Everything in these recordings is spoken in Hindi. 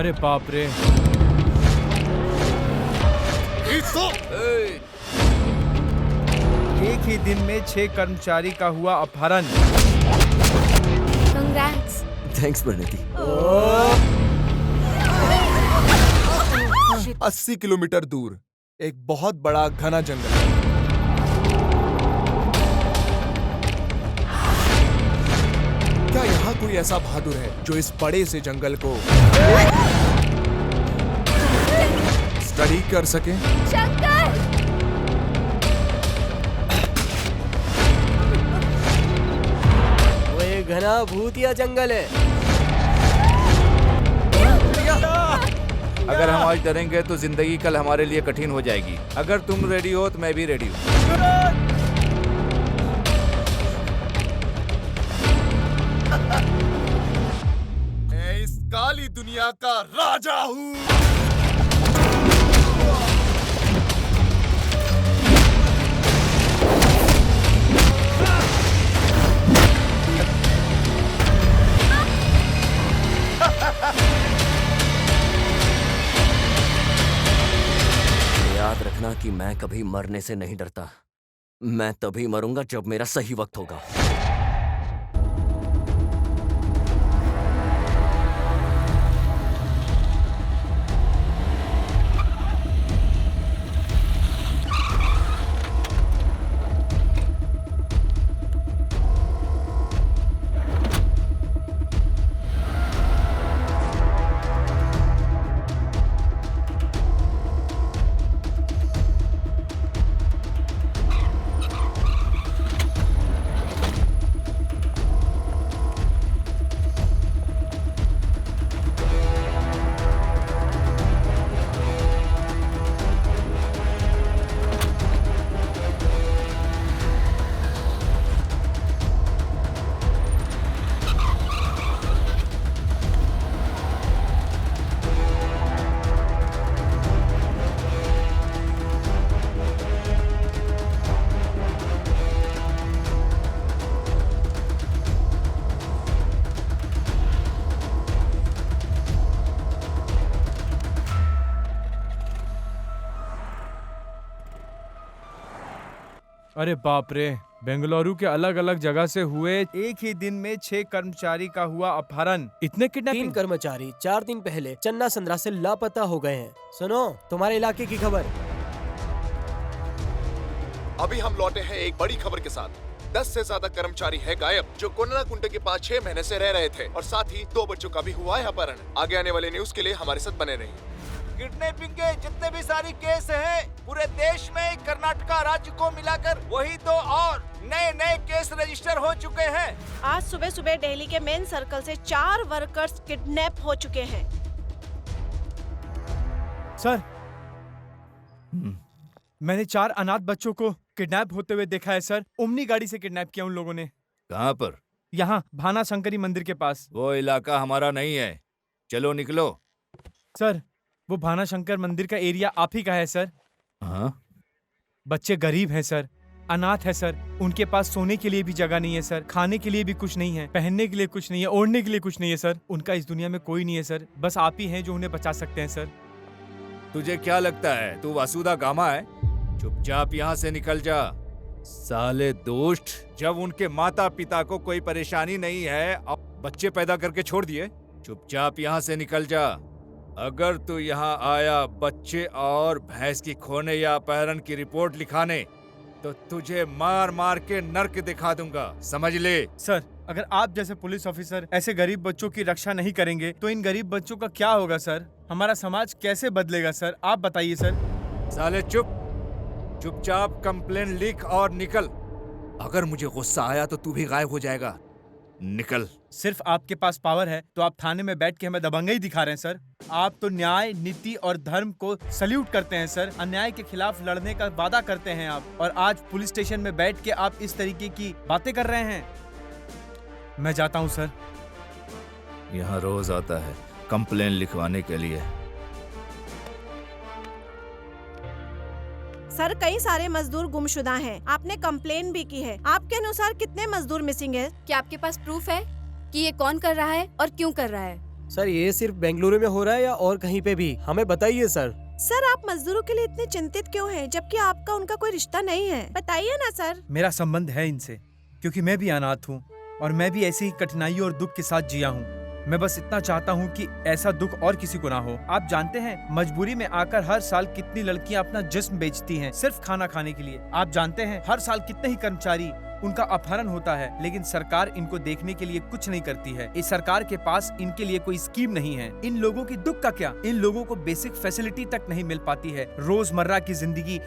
अरे बाप रे। एक ही दिन में 6 कर्मचारी का हुआ अपहरण। कंग्रेट्स। थैंक्स परिणति। 80 किलोमीटर दूर एक बहुत बड़ा घना जंगल है। क्या यहाँ कोई ऐसा बहादुर है जो इस बड़े से जंगल को स्टडी कर सके? शंकर! वो एक घना भूतिया जंगल है। अगर हम आज डरेंगे तो जिंदगी कल हमारे लिए कठिन हो जाएगी। अगर तुम रेडी हो तो मैं भी रेडी हूँ। मैं इस काली दुनिया का राजा हूँ। याद रखना कि मैं कभी मरने से नहीं डरता। मैं तभी मरूंगा जब मेरा सही वक्त होगा। अरे बाप रे। बेंगलुरु के अलग अलग जगह से हुए एक ही दिन में 6 कर्मचारी का हुआ अपहरण। इतने 3 किडनैपिंग। कर्मचारी 4 दिन पहले चन्ना संद्रा से लापता हो गए हैं। सुनो, तुम्हारे इलाके की खबर। अभी हम लौटे हैं एक बड़ी खबर के साथ। 10 से ज्यादा कर्मचारी है गायब जो कोन्नाकुंटे के पास 6 महीने से रह रहे थे, और साथ ही 2 बच्चों का भी हुआ है अपहरण। आगे आने वाले न्यूज के लिए हमारे साथ बने रहिए। किडनैपिंग के जितने भी सारी केस हैं पूरे देश में कर्नाटका राज्य को मिलाकर वही 2 और नए केस रजिस्टर हो चुके हैं। आज सुबह सुबह दिल्ली के मेन सर्कल से 4 वर्कर्स किडनैप हो चुके हैं। सर, मैंने 4 अनाथ बच्चों को किडनैप होते हुए देखा है सर। ओमनी गाड़ी से किडनैप किया उन लोगों ने। कहाँ पर? यहाँ भाना शंकरी मंदिर के पास। वो इलाका हमारा नहीं है, चलो निकलो। सर, वो भाना शंकर मंदिर का एरिया आप ही का है सर। हाँ? बच्चे गरीब हैं सर, अनाथ है सर। उनके पास सोने के लिए भी जगह नहीं है सर, खाने के लिए भी कुछ नहीं है, पहनने के लिए कुछ नहीं है, ओढ़ने के लिए कुछ नहीं है सर। उनका इस दुनिया में कोई नहीं है सर, बस आप ही हैं जो उन्हें बचा सकते हैं सर। तुझे क्या लगता है तू वासुदा गामा है? चुपचाप यहाँ से निकल जा। साले दोस्त, जब उनके माता पिता को कोई परेशानी नहीं है अब बच्चे पैदा करके छोड़ दिए। चुपचाप यहाँ से निकल जा। अगर तू यहाँ आया बच्चे और भैंस की खोने या अपहरण की रिपोर्ट लिखाने तो तुझे मार मार के नर्क दिखा दूंगा, समझ ले। सर, अगर आप जैसे पुलिस ऑफिसर ऐसे गरीब बच्चों की रक्षा नहीं करेंगे तो इन गरीब बच्चों का क्या होगा सर? हमारा समाज कैसे बदलेगा सर? आप बताइए सर। साले चुपचाप कंप्लेन लिख और निकल। अगर मुझे गुस्सा आया तो तू भी गायब हो जाएगा। निकल। सिर्फ आपके पास पावर है तो आप थाने में बैठ के हमें दबंगई दिखा रहे हैं सर। आप तो न्याय, नीति और धर्म को सल्यूट करते हैं सर। अन्याय के खिलाफ लड़ने का वादा करते हैं आप, और आज पुलिस स्टेशन में बैठ के आप इस तरीके की बातें कर रहे हैं। मैं जाता हूं सर। यहाँ रोज आता है कंप्लेन लिखवाने के लिए। सर, कई सारे मजदूर गुमशुदा हैं। आपने कंप्लेन भी की है। आपके अनुसार कितने मजदूर मिसिंग है? क्या आपके पास प्रूफ है कि ये कौन कर रहा है और क्यों कर रहा है? सर ये सिर्फ बेंगलुरु में हो रहा है या और कहीं पे भी? हमें बताइए सर। सर आप मजदूरों के लिए इतने चिंतित क्यों हैं, जबकि आपका उनका कोई रिश्ता नहीं है? बताइए ना सर। मेरा संबंध है इनसे, क्योंकि मैं भी अनाथ हूँ और मैं भी ऐसी ही कठिनाइयों और दुख के साथ जिया हूँ। मैं बस इतना चाहता हूँ कि ऐसा दुख और किसी को ना हो। आप जानते हैं मजबूरी में आकर हर साल कितनी लड़कियां अपना जिस्म बेचती हैं सिर्फ खाना खाने के लिए। आप जानते हैं हर साल कितने ही कर्मचारी उनका अपहरण होता है, लेकिन सरकार इनको देखने के लिए कुछ नहीं करती है। इस सरकार के पास इनके लिए कोई स्कीम नहीं है। इन लोगों की दुख का क्या? इन लोगों को बेसिक फैसिलिटी तक नहीं मिल पाती है। रोजमर्रा की जिंदगी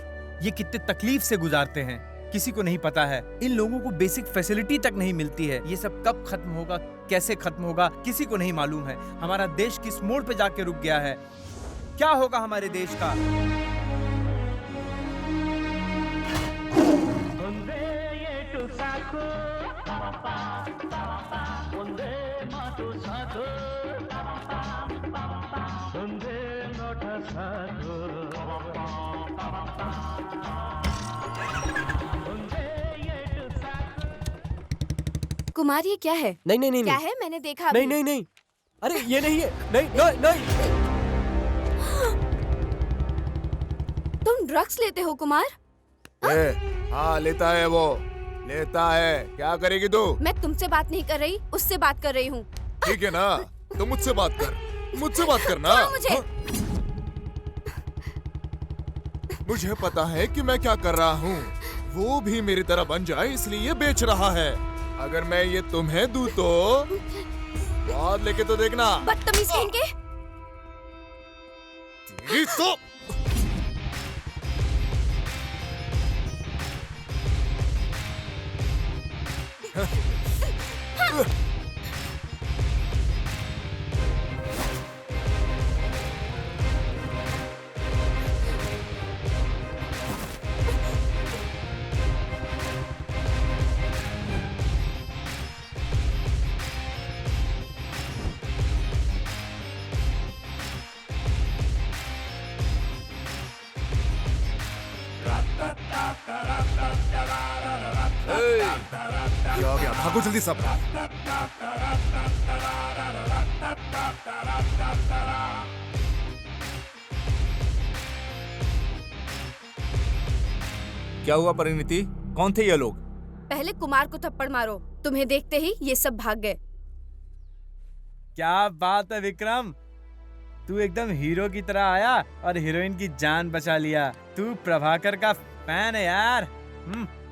ये कितने तकलीफ से गुजारते हैं, किसी को नहीं पता है। इन लोगों को बेसिक फैसिलिटी तक नहीं मिलती है। ये सब कब खत्म होगा, कैसे खत्म होगा, किसी को नहीं मालूम है। हमारा देश किस मोड़ पे जाके रुक गया है, क्या होगा हमारे देश का? कुमार ये क्या है? नहीं नहीं नहीं क्या नहीं है? मैंने देखा नहीं अभी। नहीं नहीं, अरे ये नहीं है, नहीं नहीं नहीं। तुम ड्रग्स लेते हो कुमार? हाँ लेता है, वो लेता है। क्या करेगी तू? मैं तुमसे बात नहीं कर रही, उससे बात कर रही हूँ। ठीक है ना, तो मुझसे बात कर, मुझसे बात करना। छोड़ो मुझे। मुझे पता है कि मैं क्या कर रहा हूँ। वो भी मेरी तरह बन जाए इसलिए बेच रहा है। अगर मैं ये तुम्हें दूं तो बाद लेके तो देखना। बदतमीज कहीं के। तेरी तो क्या हो गया? भागो जल्दी सब। क्या हुआ परिणीति? कौन थे ये लोग? पहले कुमार को थप्पड़ मारो। तुम्हें देखते ही ये सब भाग गए। क्या बात है विक्रम, तू एकदम हीरो की तरह आया और हीरोइन की जान बचा लिया। तू प्रभाकर का फैन है यार।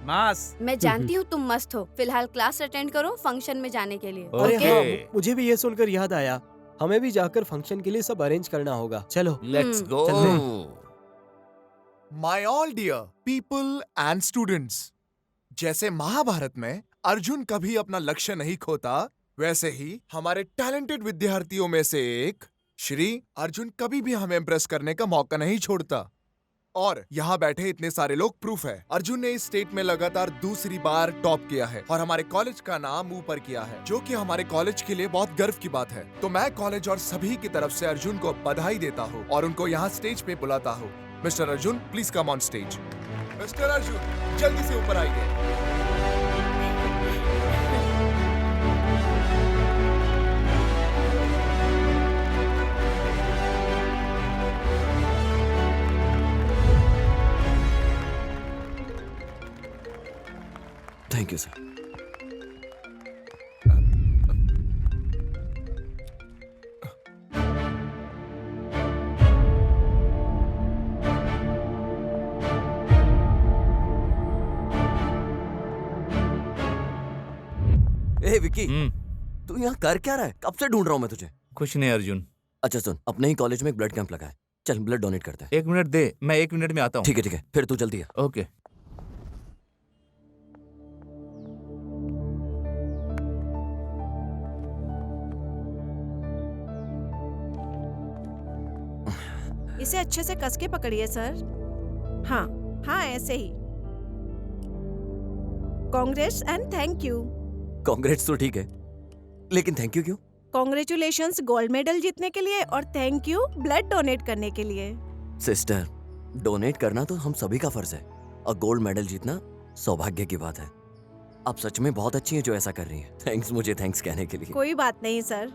मास। मैं जानती हूँ तुम मस्त हो। फिलहाल क्लास अटेंड करो फंक्शन में जाने के लिए। अरे ओके। हाँ, मुझे भी ये सुनकर याद आया, हमें भी जाकर फंक्शन के लिए सब अरेंज करना होगा। चलो let's go. My all dear people and students, जैसे महाभारत में अर्जुन कभी अपना लक्ष्य नहीं खोता, वैसे ही हमारे टैलेंटेड विद्यार्थियों में से एक श्री अर्जुन कभी भी हमें इम्प्रेस करने का मौका नहीं छोड़ता। और यहाँ बैठे इतने सारे लोग प्रूफ है। अर्जुन ने इस स्टेट में लगातार दूसरी बार टॉप किया है और हमारे कॉलेज का नाम ऊपर किया है, जो कि हमारे कॉलेज के लिए बहुत गर्व की बात है। तो मैं कॉलेज और सभी की तरफ से अर्जुन को बधाई देता हूँ और उनको यहाँ स्टेज पे बुलाता हूँ। Mister Arjun please come on stage. Mister Arjun जल्दी से ऊपर आइए। Thank you sir. ए विकी, तू यहाँ कर क्या रहा है? कब से ढूंढ रहा हूँ मैं तुझे। कुछ नहीं अर्जुन। अच्छा सुन, अपने ही कॉलेज में एक ब्लड कैंप लगा है, चल ब्लड डोनेट करते हैं। 1 मिनट दे, मैं 1 मिनट में आता हूँ। ठीक है, फिर तू जल्दी आ। ओके। इसे अच्छे से कस के पकड़िए सर। हाँ हाँ ऐसे ही। Congrats and thank you. Congrats तो ठीक है, लेकिन थैंक यू क्यों? कांग्रेचुलेशंस गोल्ड मेडल जीतने के लिए और थैंक यू ब्लड डोनेट करने के लिए। सिस्टर, डोनेट करना तो हम सभी का फर्ज है और गोल्ड मेडल जीतना सौभाग्य की बात है। आप सच में बहुत अच्छी हैं जो ऐसा कर रही हैं। थैंक्स मुझे थैंक्स कहने के लिए। कोई बात नहीं सर।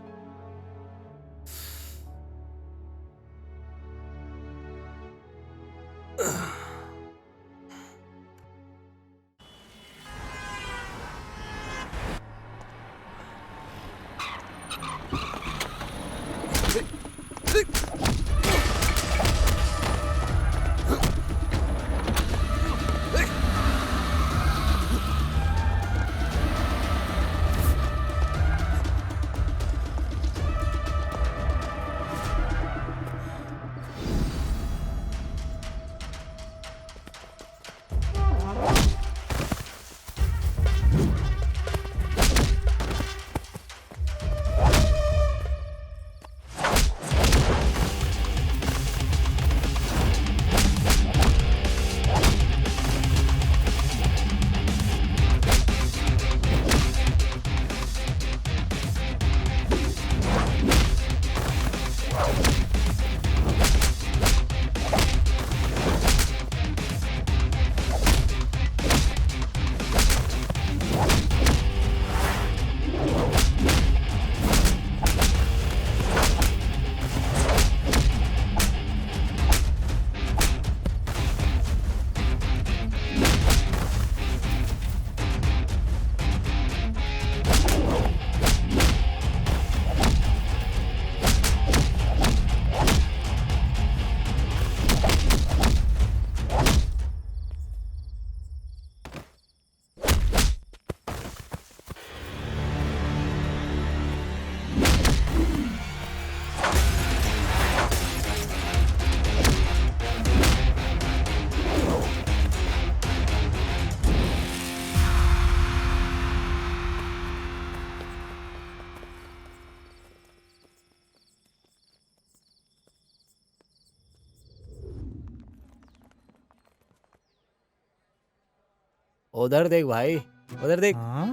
उधर देख भाई, उधर देख। हाँ?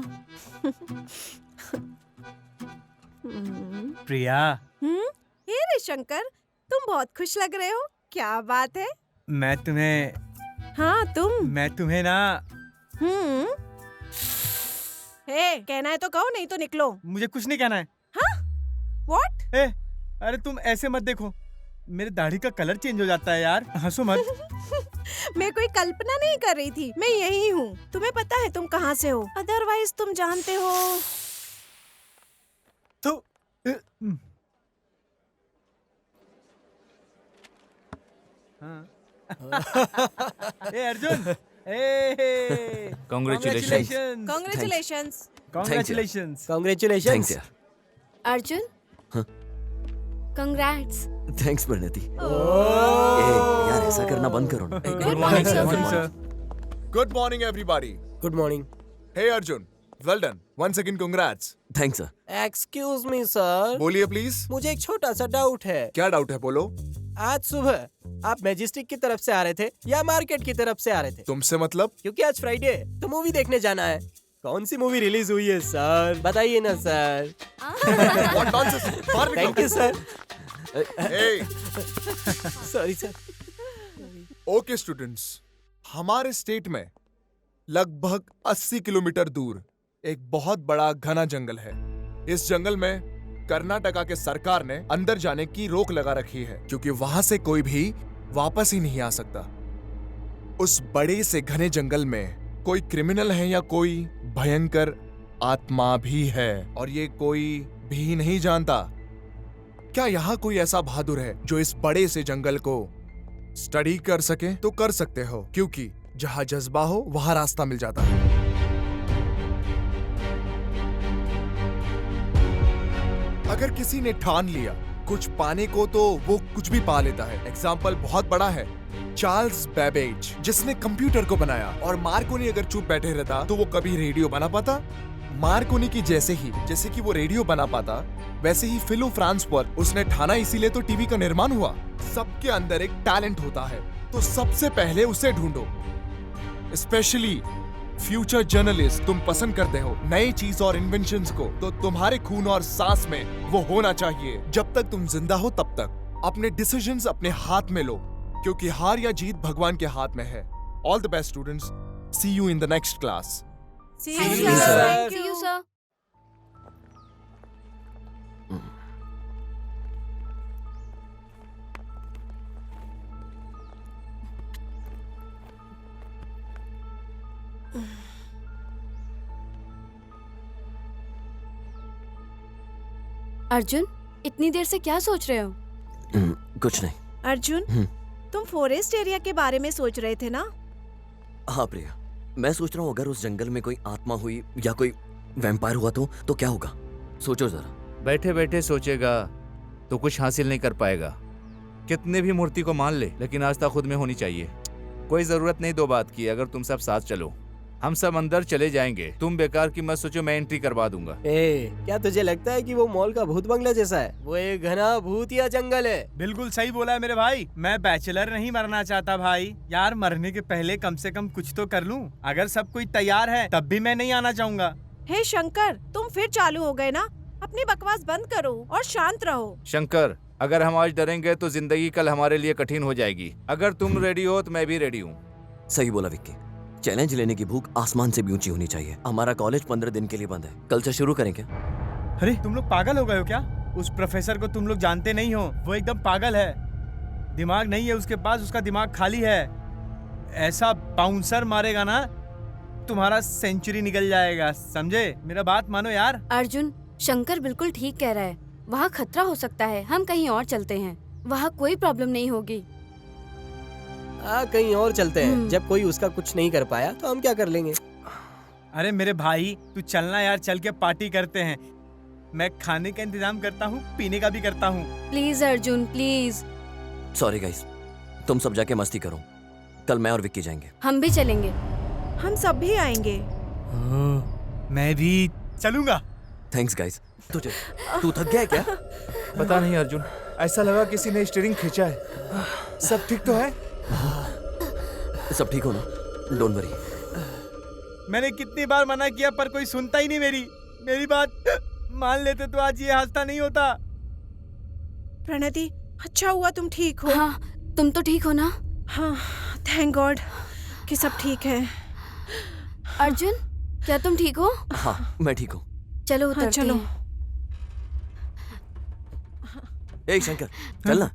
हम्म, प्रिया, हे रे शंकर, तुम बहुत खुश लग रहे हो। क्या बात है? मैं तुम्हें हाँ तुम। ना हे, कहना है तो कहो, नहीं तो निकलो। मुझे कुछ नहीं कहना है। व्हाट? ए, अरे तुम ऐसे मत देखो, मेरे दाढ़ी का कलर चेंज हो जाता है यार। हंसो मत। मैं कोई कल्पना नहीं कर रही थी, मैं यही हूँ। तुम्हें पता है तुम कहाँ से हो? अदरवाइज तुम जानते हो। तो हाँ। ए अर्जुन, ए Congratulations. Congratulations. Congratulations. Congratulations. Thanks यार। अर्जुन, हाँ? कंग्रेट्स। थैंक्स परिणति। Oh. ए, यार ऐसा करना बंद करो ना। Good morning, sir. Good morning, sir. Good morning, everybody. Good morning. Hey Arjun, well done. Once again, congrats. Thanks sir. Excuse me, sir. बोलिए प्लीज। मुझे एक छोटा सा डाउट है। क्या डाउट है, बोलो। आज सुबह आप मैजेस्टिक की तरफ से आ रहे थे या मार्केट की तरफ से आ रहे थे? तुमसे मतलब? क्योंकि आज फ्राइडे है तो मूवी देखने जाना है। कौन सी मूवी रिलीज हुई है सर? बताइए ना सर। What nonsense? बाहर निकलो। Thank you sir. Hey, sorry sir. Okay students, हमारे स्टेट में लगभग 80 किलोमीटर दूर एक बहुत बड़ा घना जंगल है। इस जंगल में कर्नाटका के सरकार ने अंदर जाने की रोक लगा रखी है क्योंकि वहां से कोई भी वापस ही नहीं आ सकता। उस बड़े से घने जंगल में कोई क्रिमिनल है या कोई भयंकर आत्मा भी है और ये कोई भी नहीं जानता। क्या यहाँ कोई ऐसा बहादुर है जो इस बड़े से जंगल को स्टडी कर सके? तो कर सकते हो, क्योंकि जहां जज्बा हो वहां रास्ता मिल जाता है। अगर किसी ने ठान लिया कुछ पाने को तो वो कुछ भी पा लेता है। एग्जाम्पल बहुत बड़ा है, चार्ल्स बेबेज, जिसने कंप्यूटर को बनाया। और मार्कोनी अगर चुप बैठे रहता तो वो कभी रेडियो बना पाता? मार्कोनी की जैसे कि वो रेडियो बना पाता, वैसे ही फिलो फ्रांस पर उसने ठाना, इसीलिए तो टीवी का निर्माण हुआ। सबके अंदर एक टैलेंट होता है, तो सबसे पहले उसे ढूंढो। स्पेशली फ्यूचर जर्नलिस्ट, तुम पसंद करते हो नई चीज और इन्वेंशंस को, तो तुम्हारे खून और सांस में वो होना चाहिए। जब तक तुम जिंदा हो तब तक अपने डिसीजंस अपने हाथ में लो, क्योंकि हार या जीत भगवान के हाथ में है। All the best students, see you in the next class. See Thank you, you, sir. sir. See you, sir. Arjun, इतनी देर से क्या सोच रहे हो? कुछ नहीं। अर्जुन, तुम फॉरेस्ट एरिया के बारे में सोच रहे थे ना? हाँ प्रिया, मैं सोच रहा हूँ अगर उस जंगल में कोई आत्मा हुई या कोई वैम्पायर हुआ तो क्या होगा? सोचो जरा। बैठे बैठे सोचेगा तो कुछ हासिल नहीं कर पाएगा। कितने भी मूर्ति को मान ले, लेकिन आस्था खुद में होनी चाहिए। कोई जरूरत नहीं दो बात की। अगर तुम सब साथ चलो, हम सब अंदर चले जाएंगे। तुम बेकार की मत सोचो, मैं एंट्री करवा दूंगा। क्या तुझे लगता है कि वो मॉल का भूत बंगला जैसा है? वो एक घना भूतिया जंगल है। बिल्कुल सही बोला है मेरे भाई। मैं बैचलर नहीं मरना चाहता भाई। यार मरने के पहले कम से कम कुछ तो कर लूं। अगर सब कोई तैयार है तब भी मैं नहीं आना चाहूंगा। हे शंकर, तुम फिर चालू हो गए ना? अपनी बकवास बंद करो और शांत रहो। शंकर, अगर हम आज डरेंगे तो जिंदगी कल हमारे लिए कठिन हो जाएगी। अगर तुम रेडी हो तो मैं भी रेडी हूँ। सही बोला विक्की। चैलेंज लेने की भूख आसमान से भी ऊंची होनी चाहिए। हमारा कॉलेज 15 दिन के लिए बंद है। कल से शुरू करें क्या? अरे तुम लोग पागल हो गए हो क्या? उस प्रोफेसर को तुम लोग जानते नहीं हो। वो एकदम पागल है। दिमाग नहीं है उसके पास, उसका दिमाग खाली है। ऐसा बाउंसर मारेगा ना तुम्हारा सेंचुरी निकल जाएगा, समझे? मेरा बात मानो यार। अर्जुन, शंकर बिल्कुल ठीक कह रहा है। वहाँ खतरा हो सकता है, हम कहीं और चलते हैं। वहाँ कोई प्रॉब्लम नहीं होगी। कहीं और चलते हैं। जब कोई उसका कुछ नहीं कर पाया तो हम क्या कर लेंगे? अरे मेरे भाई, तू चलना यार, चल के पार्टी करते हैं। मैं खाने का इंतजाम करता हूँ, पीने का भी करता हूँ। Please Arjun, please. Sorry guys, तुम सब जाके मस्ती करो। कल मैं और विक्की जाएंगे। हम भी चलेंगे। हम सब भी आएंगे। मैं भी चलूंगा। Thanks guys. तू थक गया है क्या? पता नहीं अर्जुन, ऐसा लगा किसी ने स्टीयरिंग खींचा है। सब ठीक तो है? सब ठीक हो ना? Don't worry. मैंने कितनी बार मना किया पर कोई सुनता ही नहीं मेरी बात मान लेते तो आज ये हादसा नहीं होता। प्रणति, अच्छा हुआ तुम ठीक हो। हाँ, तुम तो ठीक हो ना? हाँ, थैंक गॉड कि सब ठीक है। अर्जुन, क्या तुम ठीक हो? हाँ, मैं ठीक हूँ। चलो हाँ, उतरते चलो। हैं। ए शंकर, चल ना।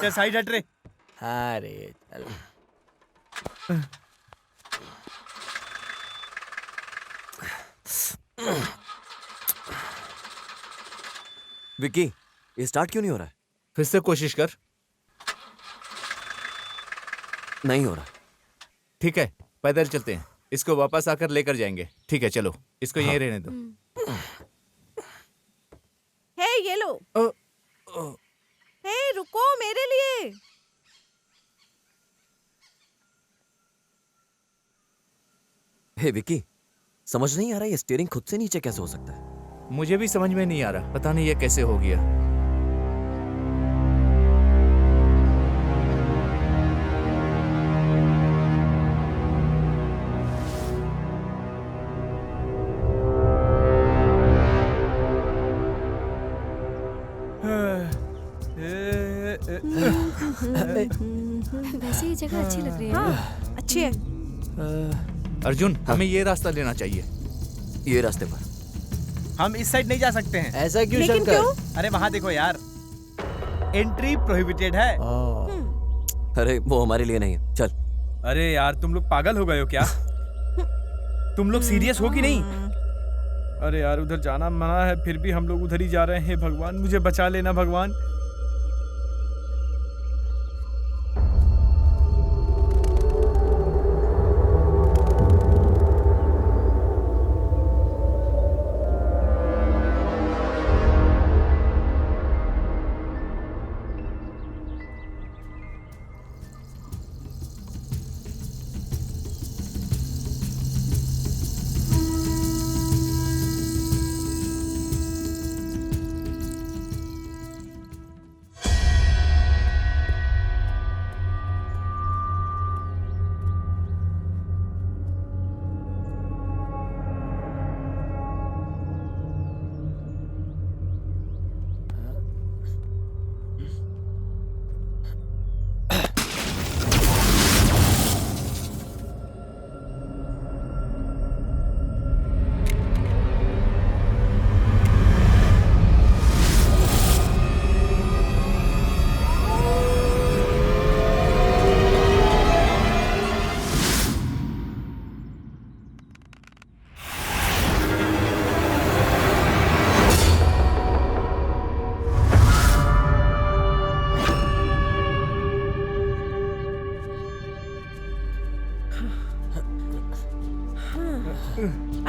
चल साइड हट रे। अरे चल। विक्की, ये स्टार्ट क्यों नहीं हो रहा है? फिर से कोशिश कर। नहीं हो रहा। ठीक है, पैदल चलते हैं, इसको वापस आकर लेकर जाएंगे। ठीक है, चलो इसको यहीं रहने दो। हे, ये लो। हे, रुको मेरे लिए। हे विक्की, समझ नहीं आ रहा ये स्टीयरिंग खुद से नीचे कैसे हो सकता है? मुझे भी समझ में नहीं आ रहा, पता नहीं ये कैसे हो गया। वैसे ये जगह अच्छी लग रही है। हाँ, अच्छी है। अर्जुन, हमें ये रास्ता लेना चाहिए। ये रास्ते पर हम इस साइड नहीं जा सकते हैं। ऐसा क्यों लेकिन शंकर? क्यों? अरे वहाँ देखो यार, एंट्री प्रोहिबिटेड है। अरे वो हमारे लिए नहीं है, चल। अरे यार तुम लोग पागल हो गए हो क्या? तुम लोग सीरियस हो कि नहीं? अरे यार उधर जाना मना है, फिर भी हम लोग उधर ही जा रहे हैं। भगवान मुझे बचा लेना भगवान।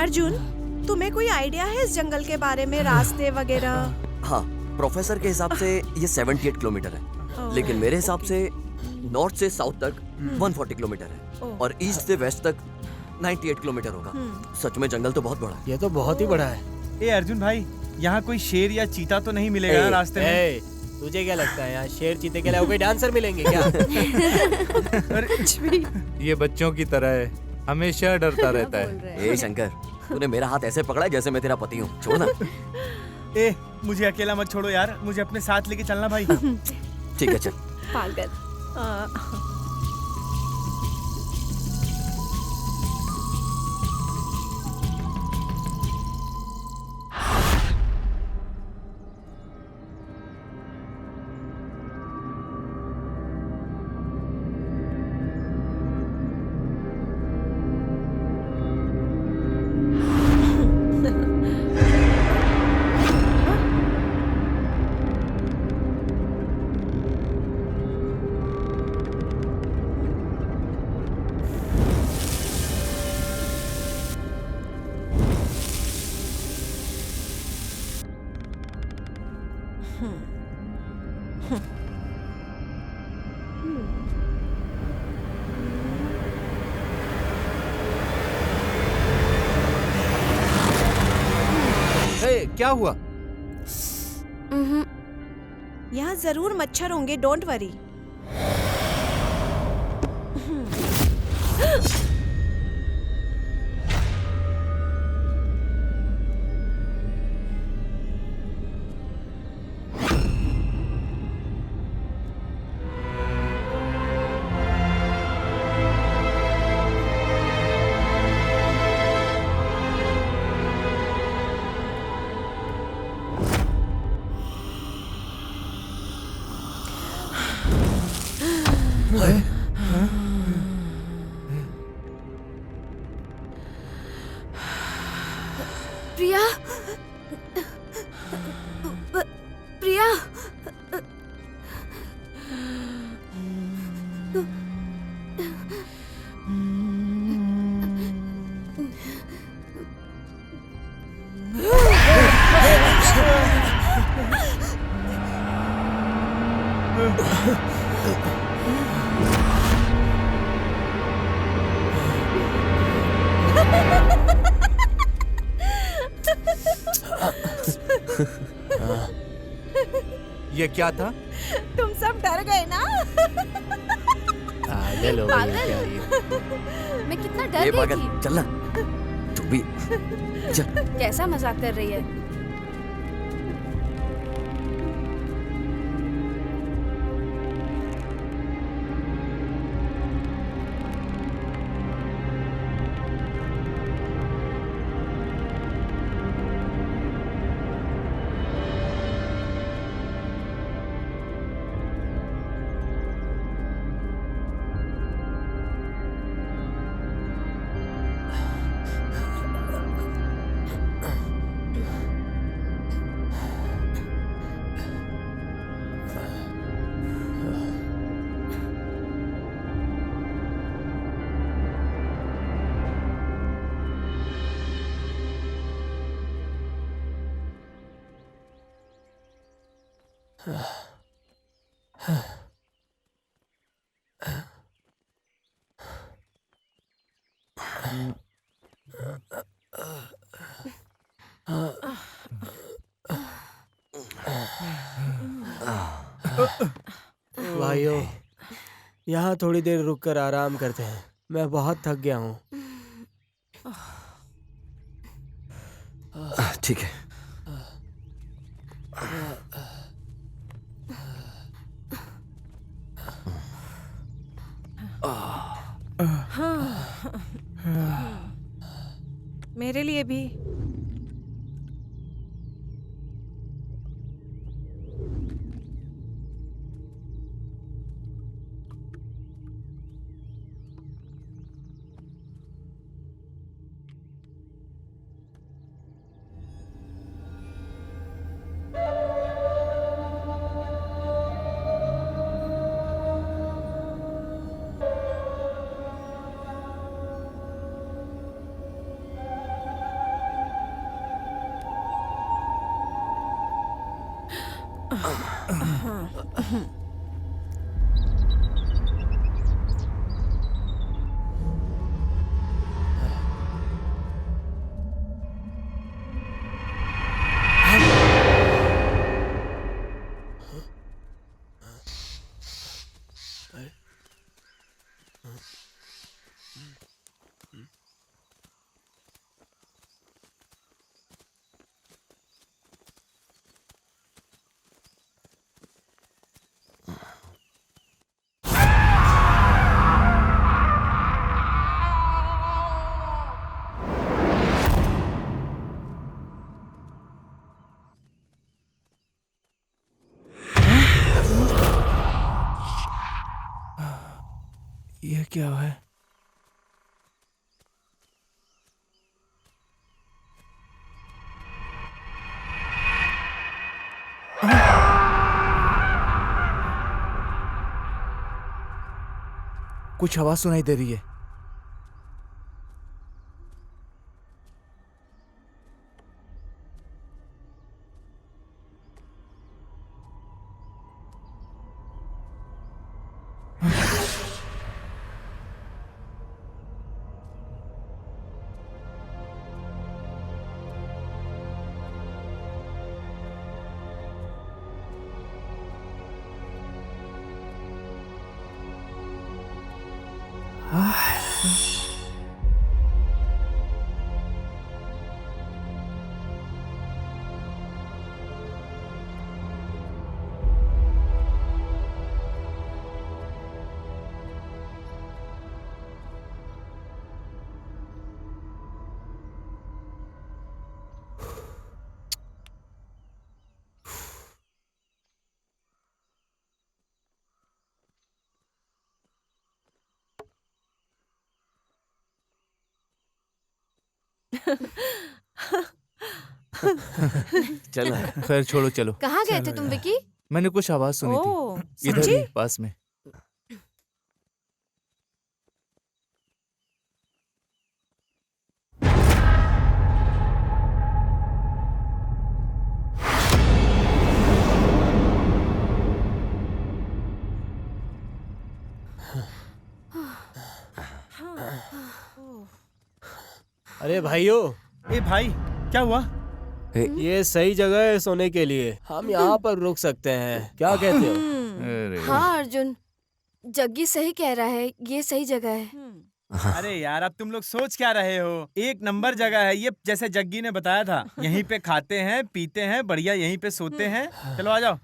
अर्जुन, तुम्हें कोई आइडिया है इस जंगल के बारे में, रास्ते वगैरह? हाँ, प्रोफेसर के हिसाब से ये 78 किलोमीटर है, लेकिन मेरे हिसाब से नॉर्थ से साउथ तक 140 किलोमीटर है और ईस्ट से वेस्ट तक 98 किलोमीटर होगा। सच में जंगल तो बहुत बड़ा है। ये तो बहुत ही बड़ा है। ए अर्जुन भाई, यहाँ कोई शेर या चीता तो नहीं मिलेगा ना रास्ते में? तुझे क्या लगता है यहाँ शेर चीते के अलावा कोई डांसर मिलेंगे क्या? ये बच्चों की तरह है, हमेशा डरता रहता है। ए शंकर, तूने मेरा हाथ ऐसे पकड़ा है जैसे मैं तेरा पति हूँ, छोड़ना। ए मुझे अकेला मत छोड़ो यार, मुझे अपने साथ लेके चलना भाई। ठीक है, चल। पागल। क्या हुआ? उम्हूं, यहाँ जरूर मच्छर होंगे, डोंट वरी। प्रिया, प्रिया, ये क्या था? तुम सब डर गए ना? पागल हो गई है क्या ये? मैं कितना डर ए गई पागल, थी। चल ना। तू भी चल। कैसा मजाक कर रही है? भाइयों, यहाँ थोड़ी देर रुककर आराम करते हैं। मैं बहुत थक गया हूँ। ठीक है। मेरे लिए भी। ये क्या है? कुछ आवाज सुनाई दे रही है। चल खैर छोड़ो, चलो। कहाँ गए थे तुम विकी? मैंने कुछ आवाज सुनी ओह, थी इधर सच्ची? ही पास में। अरे भाइयों, ए भाई, क्या हुआ? ये सही जगह है सोने के लिए। हम यहाँ पर रुक सकते हैं, क्या कहते हो? अरे हाँ अर्जुन, जग्गी सही कह रहा है, ये सही जगह है। अरे यार, अब तुम लोग सोच क्या रहे हो? एक नंबर जगह है ये, जैसे जग्गी ने बताया था। यहीं पे खाते हैं, पीते हैं, बढ़िया यहीं पे सोते हैं। चलो आ जाओ।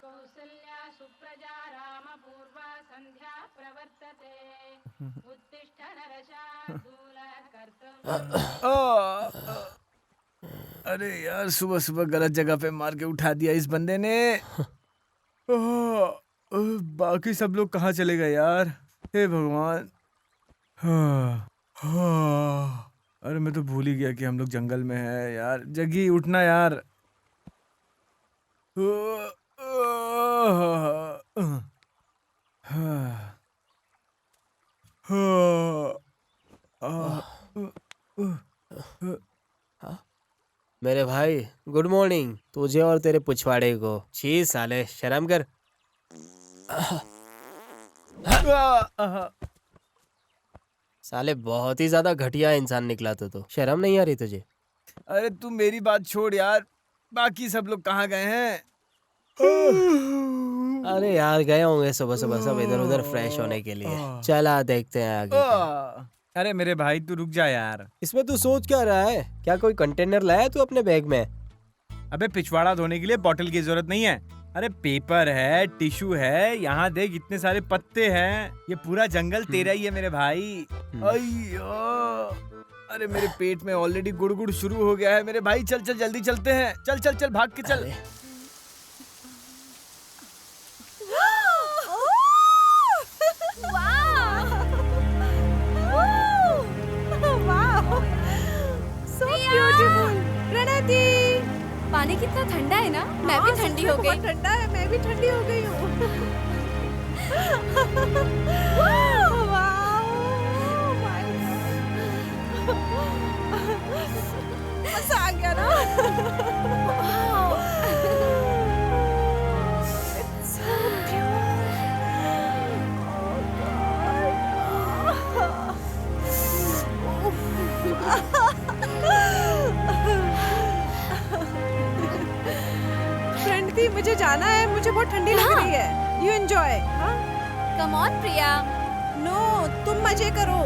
कौसल्या सुप्रजा रामपूर्वा संध्या प्रवर्तते उत्तिष्ठ नरशार्दूल कर्तव्यम्। अरे यार, सुबह सुबह गलत जगह पे मार के उठा दिया इस बंदे ने। बाकी सब लोग कहाँ चले गए यार? हे भगवान। अरे मैं तो भूल ही गया कि हम लोग जंगल में हैं यार। जग्गी उठना यार। मेरे भाई, गुड मॉर्निंग। तुझे और तेरे पिछवाड़े को। छी साले, शर्म कर। साले बहुत ही ज्यादा घटिया इंसान निकला तो शर्म नहीं आ रही तुझे? अरे तू मेरी बात छोड़ यार, बाकी सब लोग कहाँ गए हैं? अरे यार, गए होंगे सुबह सुबह सब इधर उधर फ्रेश होने के लिए। चला देखते हैं आगे क्या। अरे मेरे भाई तू रुक जा यार। इसमें तू सोच क्या रहा है? क्या कोई कंटेनर लाया तू अपने बैग में? अबे पिछवाड़ा धोने के लिए बॉटल की जरूरत नहीं है। अरे पेपर है, टिश्यू है, यहाँ देख इतने सारे पत्ते हैं। ये पूरा जंगल तेरा ही है मेरे भाई। अय्यो, अरे मेरे पेट में ऑलरेडी गुड़गुड़ शुरू हो गया है मेरे भाई। चल चल जल्दी चलते हैं। चल चल चल भाग के चल। पानी कितना ठंडा है ना। मैं भी ठंडी हो गई। ठंडा है, मैं भी ठंडी हो गई हूँ। मजा आ गया ना। फ्रेंड थी, मुझे जाना है, मुझे बहुत ठंडी लग रही है। You enjoy. Come on Priya. No, तुम मजे करो।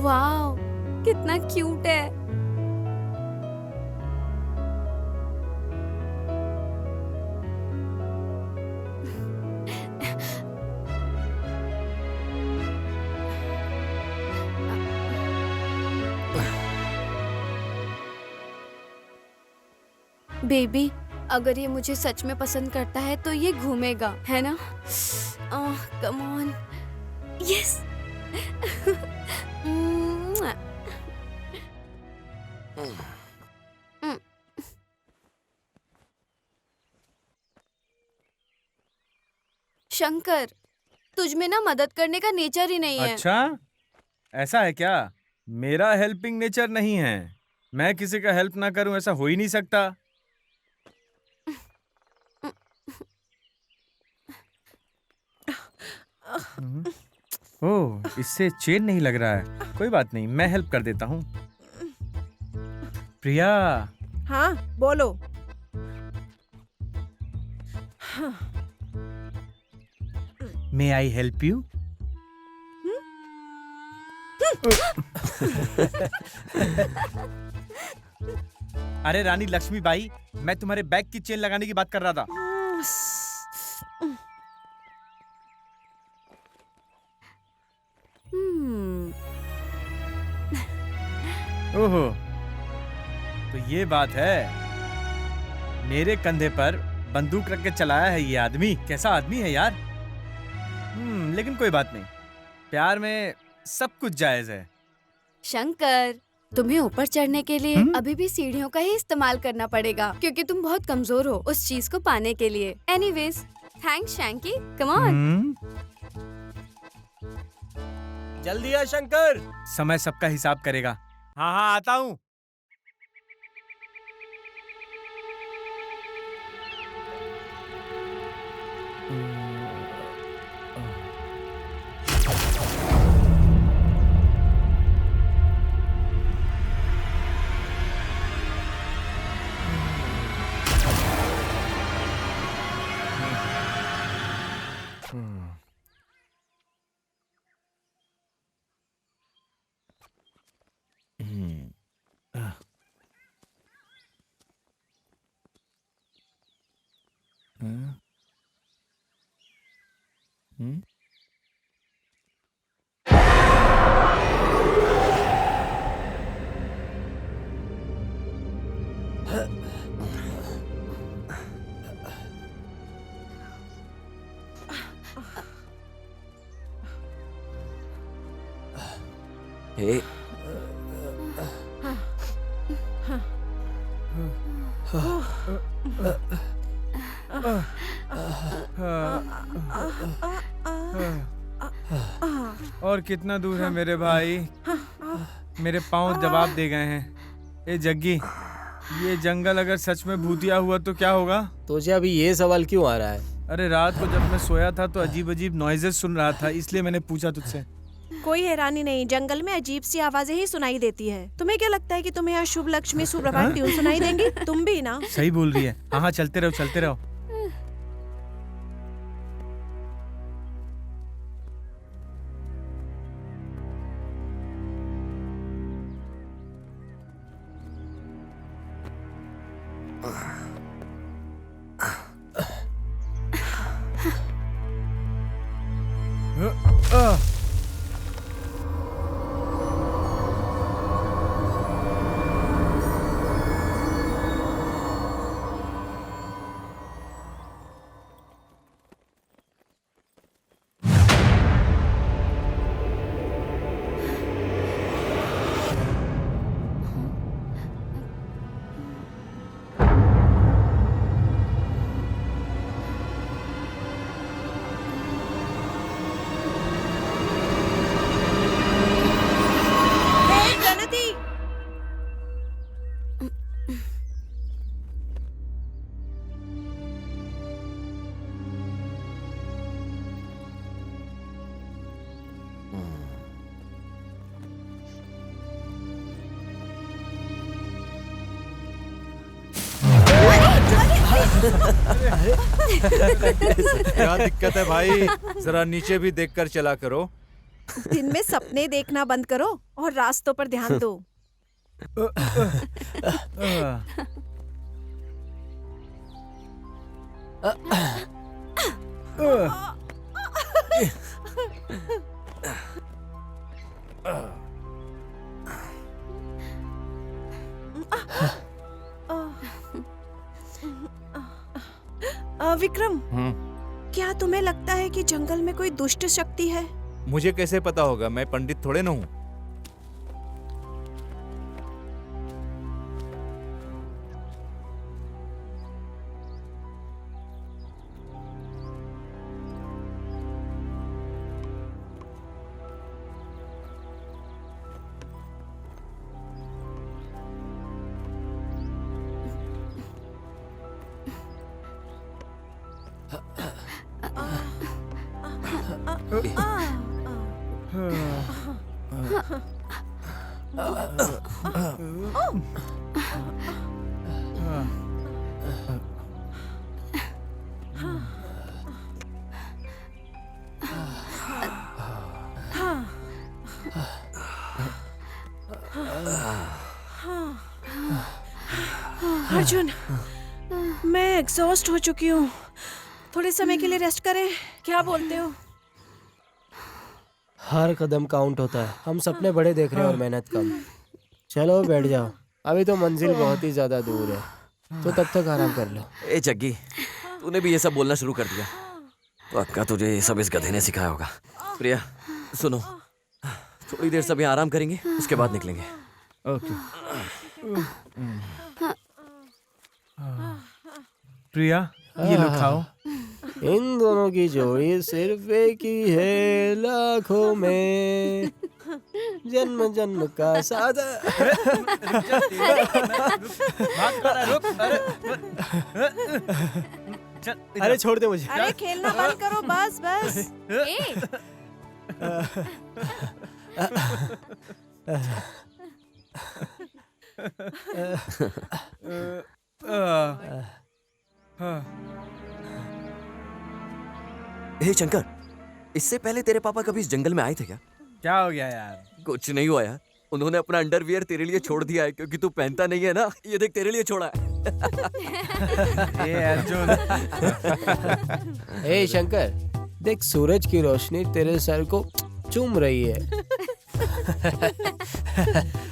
वाओ, कितना क्यूट है। बेबी, अगर ये मुझे सच में पसंद करता है तो ये घूमेगा, है ना? Come on, yes. शंकर, तुझ में ना मदद करने का नेचर ही नहीं है। अच्छा, ऐसा है क्या? मेरा हेल्पिंग नेचर नहीं है। मैं किसी का हेल्प ना करूं ऐसा हो ही नहीं सकता। ओह, इससे चेन नहीं लग रहा है। कोई बात नहीं, मैं हेल्प कर देता हूँ। प्रिया, हाँ बोलो। मे आई हेल्प यू? अरे रानी लक्ष्मीबाई, मैं तुम्हारे बैग की चेन लगाने की बात कर रहा था। ओहो, तो ये बात है। मेरे कंधे पर बंदूक रख के चलाया है ये आदमी। कैसा आदमी है यार। लेकिन कोई बात नहीं, प्यार में सब कुछ जायज है। शंकर, तुम्हें ऊपर चढ़ने के लिए अभी भी सीढ़ियों का ही इस्तेमाल करना पड़ेगा, क्योंकि तुम बहुत कमजोर हो उस चीज को पाने के लिए। Anyways, thanks Shanky, come on. जल्दी आ शंकर। समय सबका हिसाब करेगा। हाँ हाँ, आता हूँ। हे, और कितना दूर है मेरे भाई? मेरे पाँव जवाब दे गए हैं। ए जग्गी, ये जंगल अगर सच में भूतिया हुआ तो क्या होगा? तुझे अभी ये सवाल क्यों आ रहा है? अरे रात को जब मैं सोया था तो अजीब अजीब नॉइजेस सुन रहा था, इसलिए मैंने पूछा तुझसे। कोई हैरानी नहीं, जंगल में अजीब सी आवाजें ही सुनाई देती है। तुम्हें क्या लगता है कि तुम्हें यहाँ शुभ लक्ष्मी सुप्रभात ट्यून सुनाई देंगी? तुम भी ना। सही बोल रही है। हाँ हाँ, चलते रहो चलते रहो। क्या दिक्कत है भाई? जरा नीचे भी देखकर चला करो। दिन में सपने देखना बंद करो और रास्तों पर ध्यान दो। विक्रम, क्या तुम्हें लगता है कि जंगल में कोई दुष्ट शक्ति है? मुझे कैसे पता होगा? मैं पंडित थोड़े ना हूँ। अर्जुन, मैं एग्जॉस्ट हो चुकी हूँ। थोड़े समय के लिए रेस्ट करें, क्या बोलते हो? हर कदम काउंट होता है। हम सपने बड़े देख रहे हैं और मेहनत कम। चलो बैठ जाओ, अभी तो मंजिल बहुत ही ज्यादा दूर है, तो तब तक आराम कर लो। ए जग्गी, तूने भी ये सब बोलना शुरू कर दिया? पक्का तुझे ये सब इस गधे ने सिखाया होगा। प्रिया सुनो, थोड़ी देर सब यहाँ आराम करेंगे, उसके बाद निकलेंगे। ओके। प्रिया, ये लो खाओ। इन दोनों की जोड़ी सिर्फ एक ही है लाखों में, जन्म जन्म का साथ। अरे छोड़ दे मुझे। अरे खेलना बंद करो, बस बस। हे शंकर, इससे पहले तेरे पापा कभी इस जंगल में आए थे क्या? क्या हो गया यार? कुछ नहीं हुआ यार, उन्होंने अपना अंडरवियर तेरे लिए छोड़ दिया है क्योंकि तू पहनता नहीं है ना। ये देख, तेरे लिए छोड़ा है। ये अर्जुन। ए शंकर, देख सूरज की रोशनी तेरे सर को चूम रही है।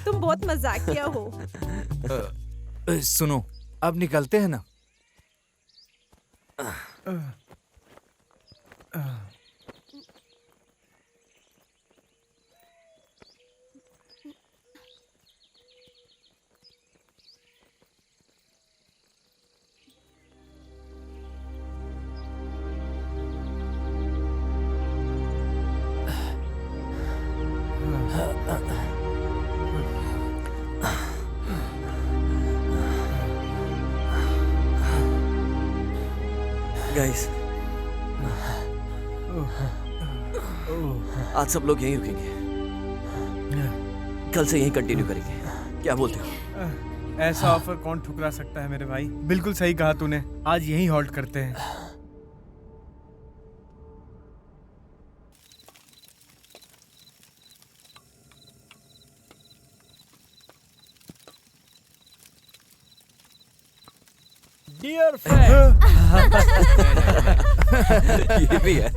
तुम बहुत मजाकिया हो। सुनो, अब निकलते हैं ना? गाइस, आज सब लोग यहीं रुकेंगे, कल से यहीं कंटिन्यू करेंगे। क्या बोलते हो? ऐसा ऑफर कौन ठुकरा सकता है मेरे भाई? बिल्कुल सही कहा तूने, आज यहीं हॉल्ट करते हैं। Dear friend. ये भी है।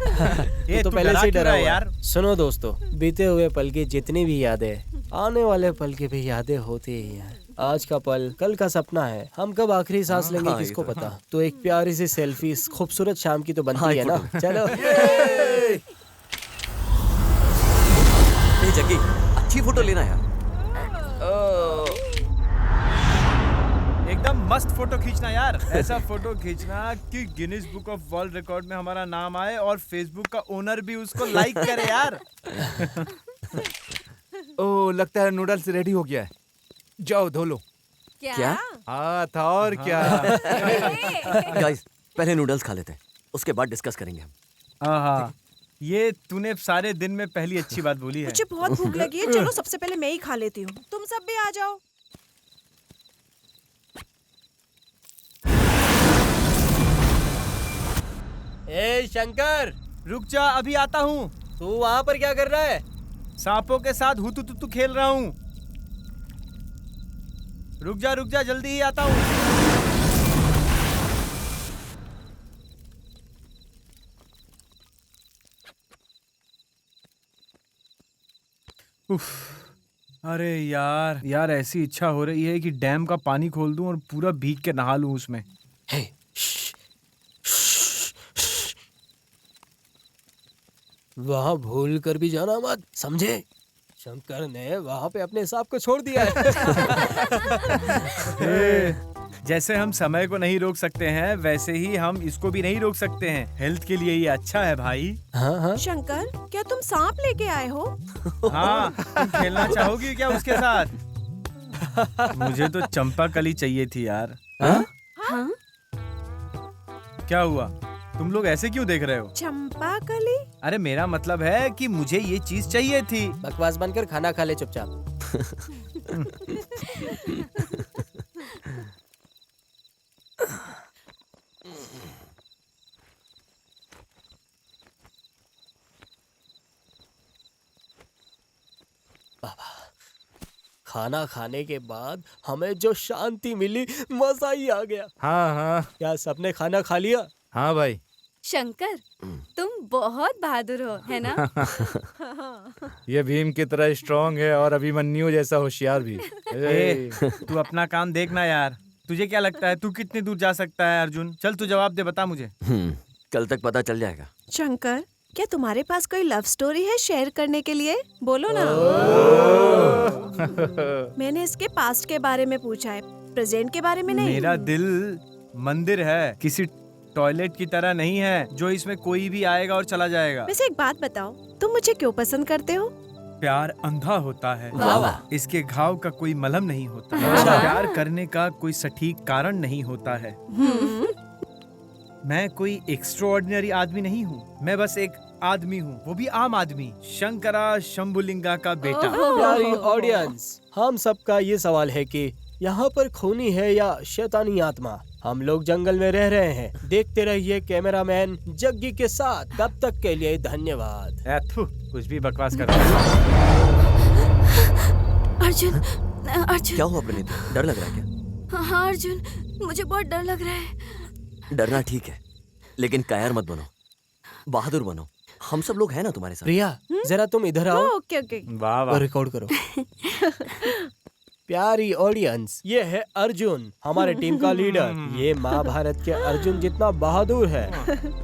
ये तो तू पहले से ही डरा क्यों रहा है हुआ यार? है। सुनो दोस्तों, बीते हुए पल की जितनी भी यादें, आने वाले पल की भी यादें होती ही हैं। आज का पल कल का सपना है। हम कब आखिरी सांस लेंगे हाँ, किसको ये तो पता। तो एक प्यारी सी सेल्फी इस खूबसूरत शाम की तो बनती हाँ, है ना। चलो। ए जग्गी, अच्छी फोटो लेना यार। एकदम मस्त फोटो खींचना यार। ऐसा फोटो खींचना कि Guinness book of world record में हमारा नाम आए और फेसबुक का ओनर भी उसको लाइक करे यार। ओ, लगता है नूडल्स रेडी हो गया है। जाओ धो लो। क्या? हाँ था और क्या। गाइस, पहले नूडल्स खा लेते हैं, उसके बाद डिस्कस करेंगे हम। हाँ, ये तूने सारे दिन में पहली अच्छी बात बोली है। मुझे बहुत भूख लगी है, चलो सबसे पहले मैं ही खा लेती हूँ। तुम सब भी आ जाओ। ए शंकर, रुक जा, अभी आता हूँ। तू वहाँ पर क्या कर रहा है? सांपों के साथ हुतू खेल रहा हूँ। रुक जा, जल्दी ही आता हूँ। उफ, अरे यार ऐसी इच्छा हो रही है कि डैम का पानी खोल दूं और पूरा भीग के नहा लूं उसमें। हे, श्श, श्श, वहाँ भूल कर भी जाना मत, समझे? शंकर ने वहाँ पे अपने सांप को छोड़ दिया है। जैसे हम समय को नहीं रोक सकते हैं वैसे ही हम इसको भी नहीं रोक सकते हैं। हेल्थ के लिए ये अच्छा है भाई। हाँ हाँ। शंकर, क्या तुम सांप लेके आए हो? हाँ, तुम खेलना चाहोगी क्या उसके साथ? मुझे तो चंपा कली चाहिए थी यार। हाँ? हाँ? क्या हुआ? तुम लोग ऐसे क्यों देख रहे हो? चंपा कली? अरे मेरा मतलब है कि मुझे ये चीज चाहिए थी। बकवास बनकर खाना खा ले चुपचाप। खाना खाने के बाद हमें जो शांति मिली, मजा ही आ गया। हाँ हाँ क्या सबने खाना खा लिया? हाँ भाई। शंकर, तुम बहुत बहादुर हो, है ना? ये भीम की तरह स्ट्रांग है और अभिमन्यु जैसा होशियार भी। ए, तू अपना काम देखना यार। तुझे क्या लगता है तू कितनी दूर जा सकता है अर्जुन? चल तू जवाब दे, बता मुझे। कल तक पता चल जाएगा। शंकर, क्या तुम्हारे पास कोई लव स्टोरी है शेयर करने के लिए? बोलो ना। मैंने इसके पास्ट के बारे में पूछा है, प्रेजेंट के बारे में नहीं। मेरा दिल मंदिर है, किसी टॉयलेट की तरह नहीं है जो इसमें कोई भी आएगा और चला जाएगा। वैसे एक बात बताओ, तुम मुझे क्यों पसंद करते हो? प्यार अंधा होता है। वाह वाह। इसके घाव का कोई मलहम नहीं होता। अच्छा। प्यार करने का कोई सटीक कारण नहीं होता है। मैं कोई एक्स्ट्राऑर्डिनरी आदमी नहीं हूँ, मैं बस एक आदमी हूँ, वो भी आम आदमी, शंकरा शंभुलिंगा का बेटा। प्यारी ऑडियंस, हम सबका ये सवाल है कि यहाँ पर खूनी है या शैतानी आत्मा? हम लोग जंगल में रह रहे हैं। देखते रहिए कैमरामैन जग्गी के साथ। तब तक के लिए धन्यवाद। कुछ भी बकवास कर रहा है। अर्जुन, अर्जुन। क्या हुआ प्रणीता, डर लग रहा है क्या? हाँ अर्जुन, मुझे बहुत डर लग रहा है। डरना ठीक है, लेकिन कायर मत बनो, बहादुर बनो। हम सब लोग हैं ना तुम्हारे साथ। प्रिया, जरा तुम इधर आओ ओके ओके। वाह और वाह। रिकॉर्ड करो। प्यारी ऑडियंस, ये है अर्जुन, हमारे टीम का लीडर। ये महाभारत के अर्जुन जितना बहादुर है।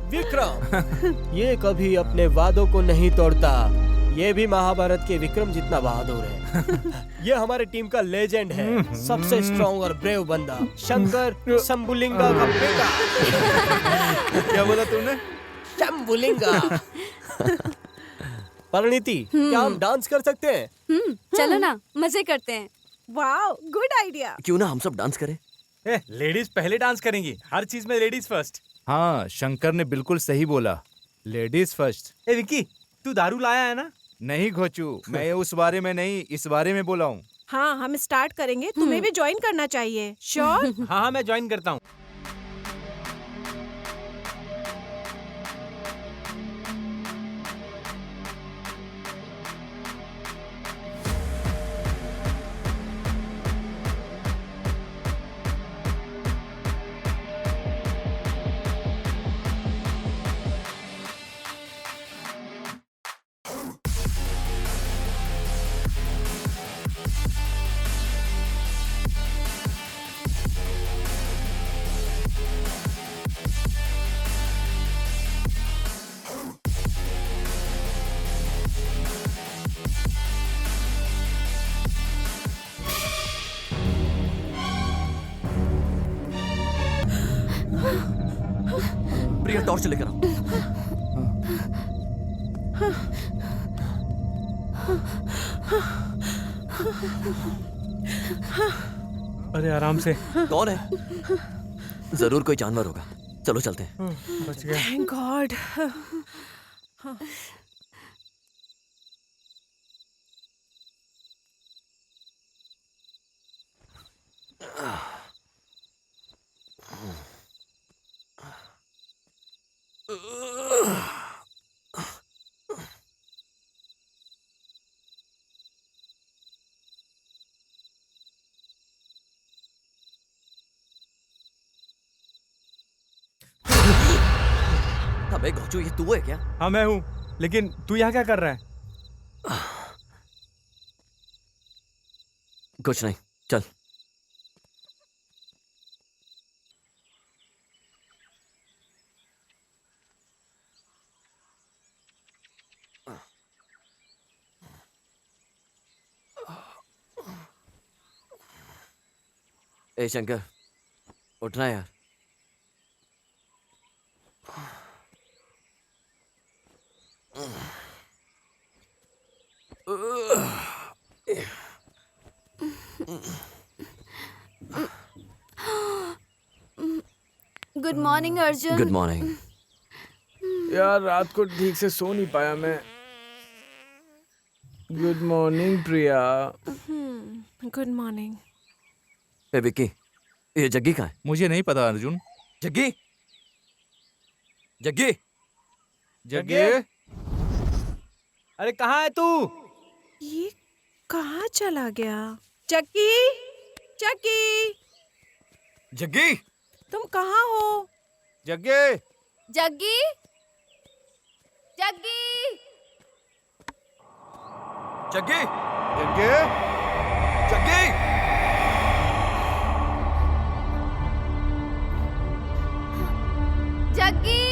विक्रम, ये कभी अपने वादों को नहीं तोड़ता। ये भी महाभारत के विक्रम जितना बहादुर है। ये हमारे टीम का लेजेंड है, सबसे स्ट्रॉन्ग और ब्रेव बंदा, शंकर शंभुलिंगा का बेटा। क्या बोला तूने? शंभुलिंगा। परिणीति, क्या हम डांस कर सकते हैं? चलो ना, मजे करते हैं। Wow, good idea. क्यों ना हम सब डांस करें? लेडीज पहले डांस करेंगी, हर चीज में लेडीज फर्स्ट। हाँ, शंकर ने बिल्कुल सही बोला, लेडीज फर्स्ट। ए विक्की, तू दारू लाया है ना? नहीं घोचू, मैं उस बारे में नहीं, इस बारे में बोला हूँ। हाँ, हम स्टार्ट करेंगे, तुम्हें भी ज्वाइन करना चाहिए। श्योर? हाँ हाँ, मैं ज्वाइन करता हूँ। प्रिया, टॉर्च लेकर आओ। अरे आराम से। कौन है? जरूर कोई जानवर होगा, चलो चलते हैं। बच गया। Thank God. अबे घोचू, ये तू है क्या? हाँ मैं हूँ, लेकिन तू यहाँ क्या कर रहा है? कुछ नहीं, चल। ए शंकर, उठना यार। Good morning Arjun. Good morning. यार रात को ठीक से सो नहीं पाया मैं। Good morning Priya. Good morning. ए विक्की, ये जग्गी कहाँ है? मुझे नहीं पता अर्जुन। जग्गी, जग्गी, जग्गे, अरे कहाँ है तू? ये कहाँ चला गया? चक्की, चक्की, जग्गी, तुम कहाँ हो? जग्गे, जग्गी, जग्गी, जग्गी, जग्गे, जग्गी, जग्गी,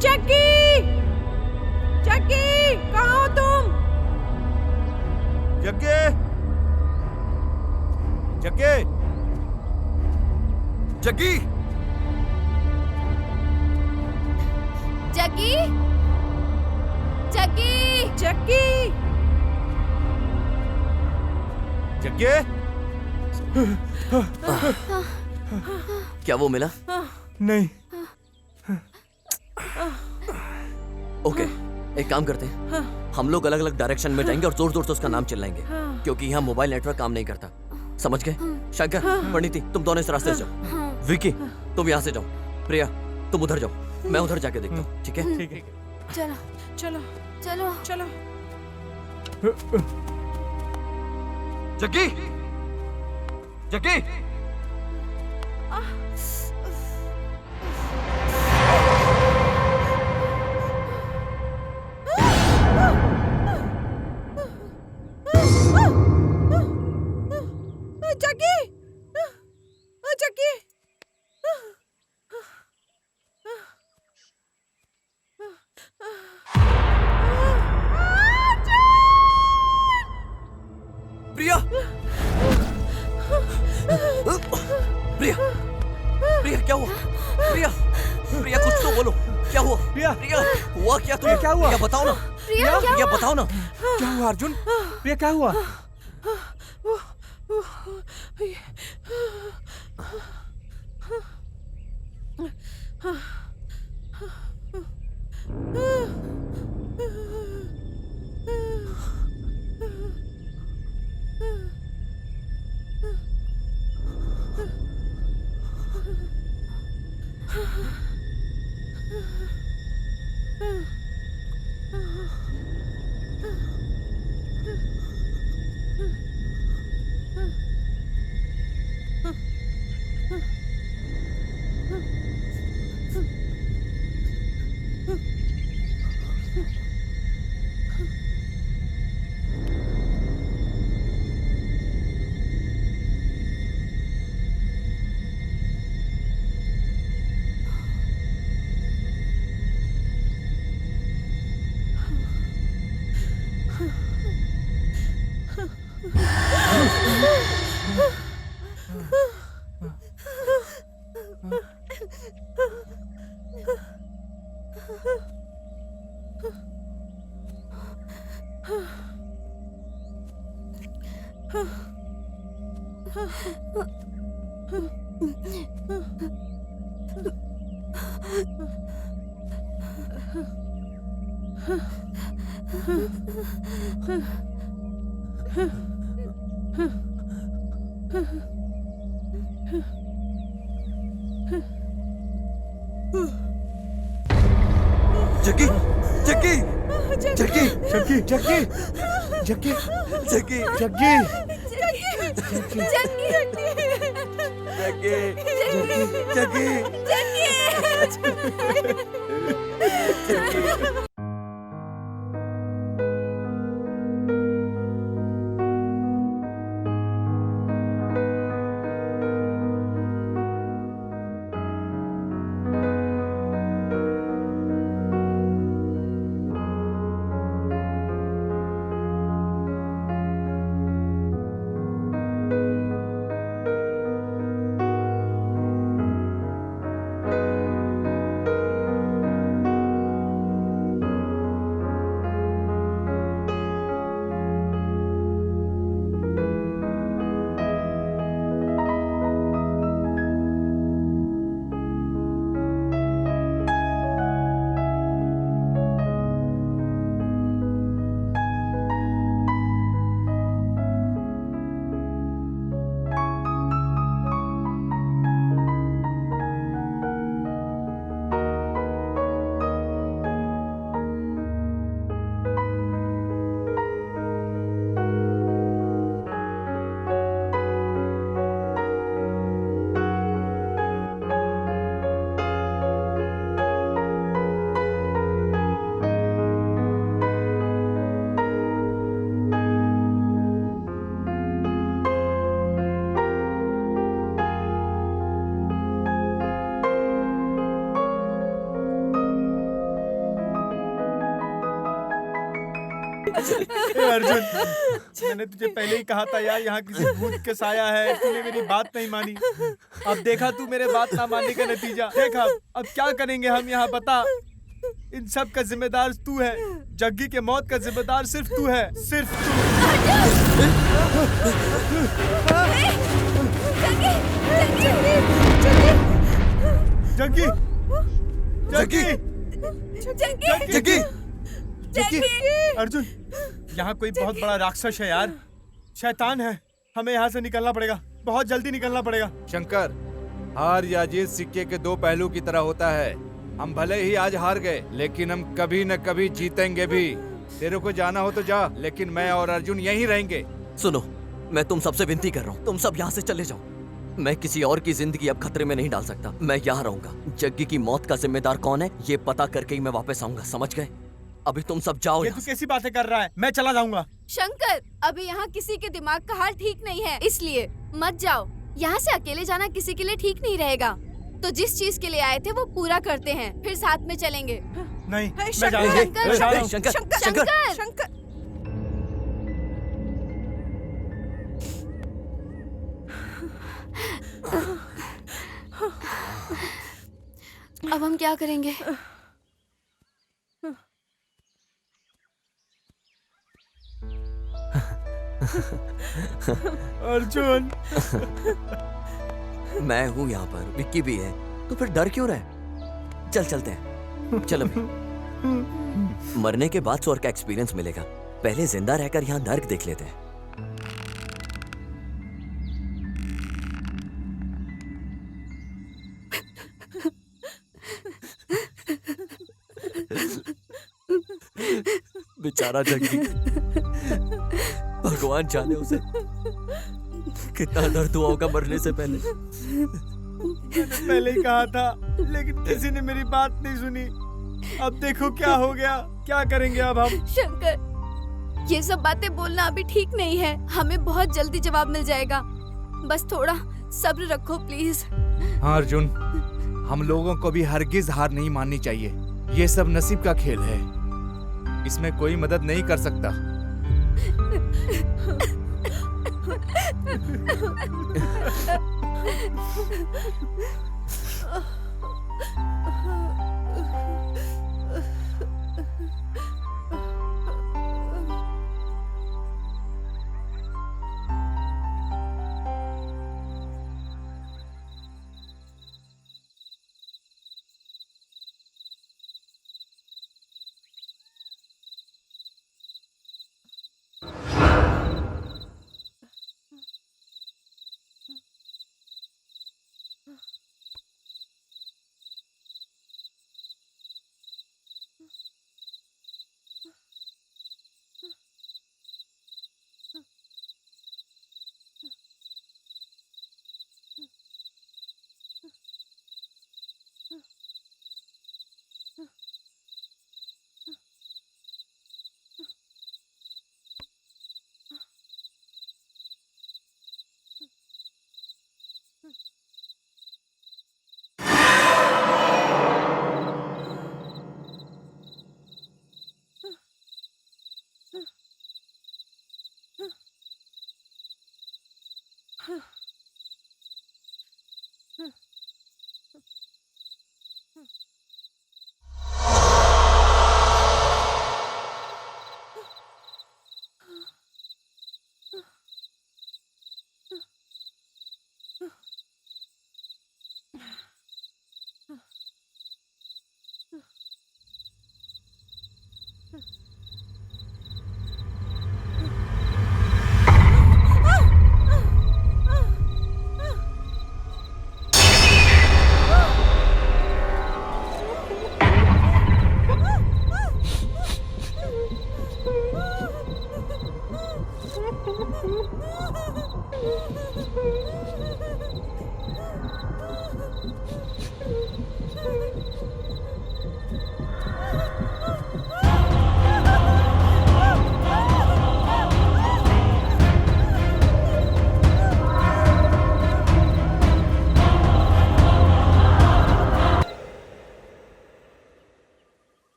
चक्की, चक्की, कहाँ हो तुम? जग्गे, जग्गे, जग्गी, जग्गी, जग्गी, चक्की, जग्गे। क्या वो मिला? नहीं। ओके, एक काम करते हैं, हम लोग अलग अलग डायरेक्शन में जाएंगे और जोर जोर से उसका नाम चिल्लाएंगे, क्योंकि यहाँ मोबाइल नेटवर्क काम नहीं करता। समझ गए? शंकर, परिणीति, तुम दोनों इस रास्ते से जाओ। विकी, तुम यहाँ से जाओ। प्रिया, तुम उधर जाओ, मैं उधर जाके देखता हूँ। ठीक है? ठीक है। चलो चलो, चलो। चलो। जग्गी, जग्गी, चक्की, चक्की, प्रिया, प्रिया, प्रिया, क्या हुआ? प्रिया, प्रिया, कुछ तो बोलो, क्या हुआ? प्रिया, प्रिया, हुआ क्या तुम्हें? क्या हुआ? प्रिया, बताओ ना। प्रिया, क्या प्रिया, बताओ ना। क्या हुआ अर्जुन? प्रिया, क्या हुआ? जग्गी, जग्गी, जग्गी, जग्गी, जग्गी, जग्गी, जग्गी, जग्गी, जग्गी, जग्गी। ए अर्जुन, मैंने तुझे पहले ही कहा था यार, यहाँ किसी भूत के साया है। तूने मेरी बात नहीं मानी। अब देखा तू मेरे बात ना मानने का नतीजा। देखा अब क्या करेंगे हम यहाँ, बता। इन सब का जिम्मेदार तू है। जग्गी के मौत का जिम्मेदार सिर्फ तू है, सिर्फ तू। जग्गी, जग्गी, जग्गी, जग्गी, अर्जुन, यहाँ कोई बहुत बड़ा राक्षस है यार, शैतान है। हमें यहाँ से निकलना पड़ेगा, बहुत जल्दी निकलना पड़ेगा। शंकर, हार या जीत सिक्के के दो पहलू की तरह होता है। हम भले ही आज हार गए, लेकिन हम कभी न कभी जीतेंगे भी। तेरे को जाना हो तो जा, लेकिन मैं और अर्जुन यहीं रहेंगे। सुनो, मैं तुम सबसे विनती कर रहा हूँ, तुम सब यहाँ से चले जाओ। मैं किसी और की जिंदगी अब खतरे में नहीं डाल सकता। मैं यहाँ रहूंगा। जग्गी की मौत का जिम्मेदार कौन है, ये पता करके ही मैं वापस आऊंगा, समझ गए? अभी तुम सब जाओ। ये तू कैसी बातें कर रहा है? मैं चला जाऊंगा। शंकर, अभी यहाँ किसी के दिमाग का हाल ठीक नहीं है, इसलिए मत जाओ। यहाँ से अकेले जाना किसी के लिए ठीक नहीं रहेगा। तो जिस चीज के लिए आए थे वो पूरा करते हैं, फिर साथ में चलेंगे। नहीं, मैं शंकर, जा रहा हूँ। शंकर, मैं जा रहा हूँ। शंकर, शंकर, शंकर, शंकर, अब हम क्या करेंगे? अर्जुन, मैं हूँ यहाँ पर, विक्की भी है, तो फिर डर क्यों रहे? चल चलते हैं, चल अभी। मरने के बाद स्वर्ग का एक्सपीरियंस मिलेगा, पहले जिंदा रहकर यहाँ नर्क देख लेते हैं। बेचारा जग्गी, भगवान जाने उसे कितना दर्द हुआ होगा मरने से पहले। मैंने पहले ही कहा था, लेकिन किसी ने मेरी बात नहीं सुनी। अब देखो क्या हो गया। क्या करेंगे अब हम? शंकर, ये सब बातें बोलना अभी ठीक नहीं है। हमें बहुत जल्दी जवाब मिल जाएगा, बस थोड़ा सब्र रखो प्लीज। हाँ अर्जुन, हम लोगों को भी हरगिज हार नहीं माननी चाहिए। ये सब नसीब का खेल है, इसमें कोई मदद नहीं कर सकता।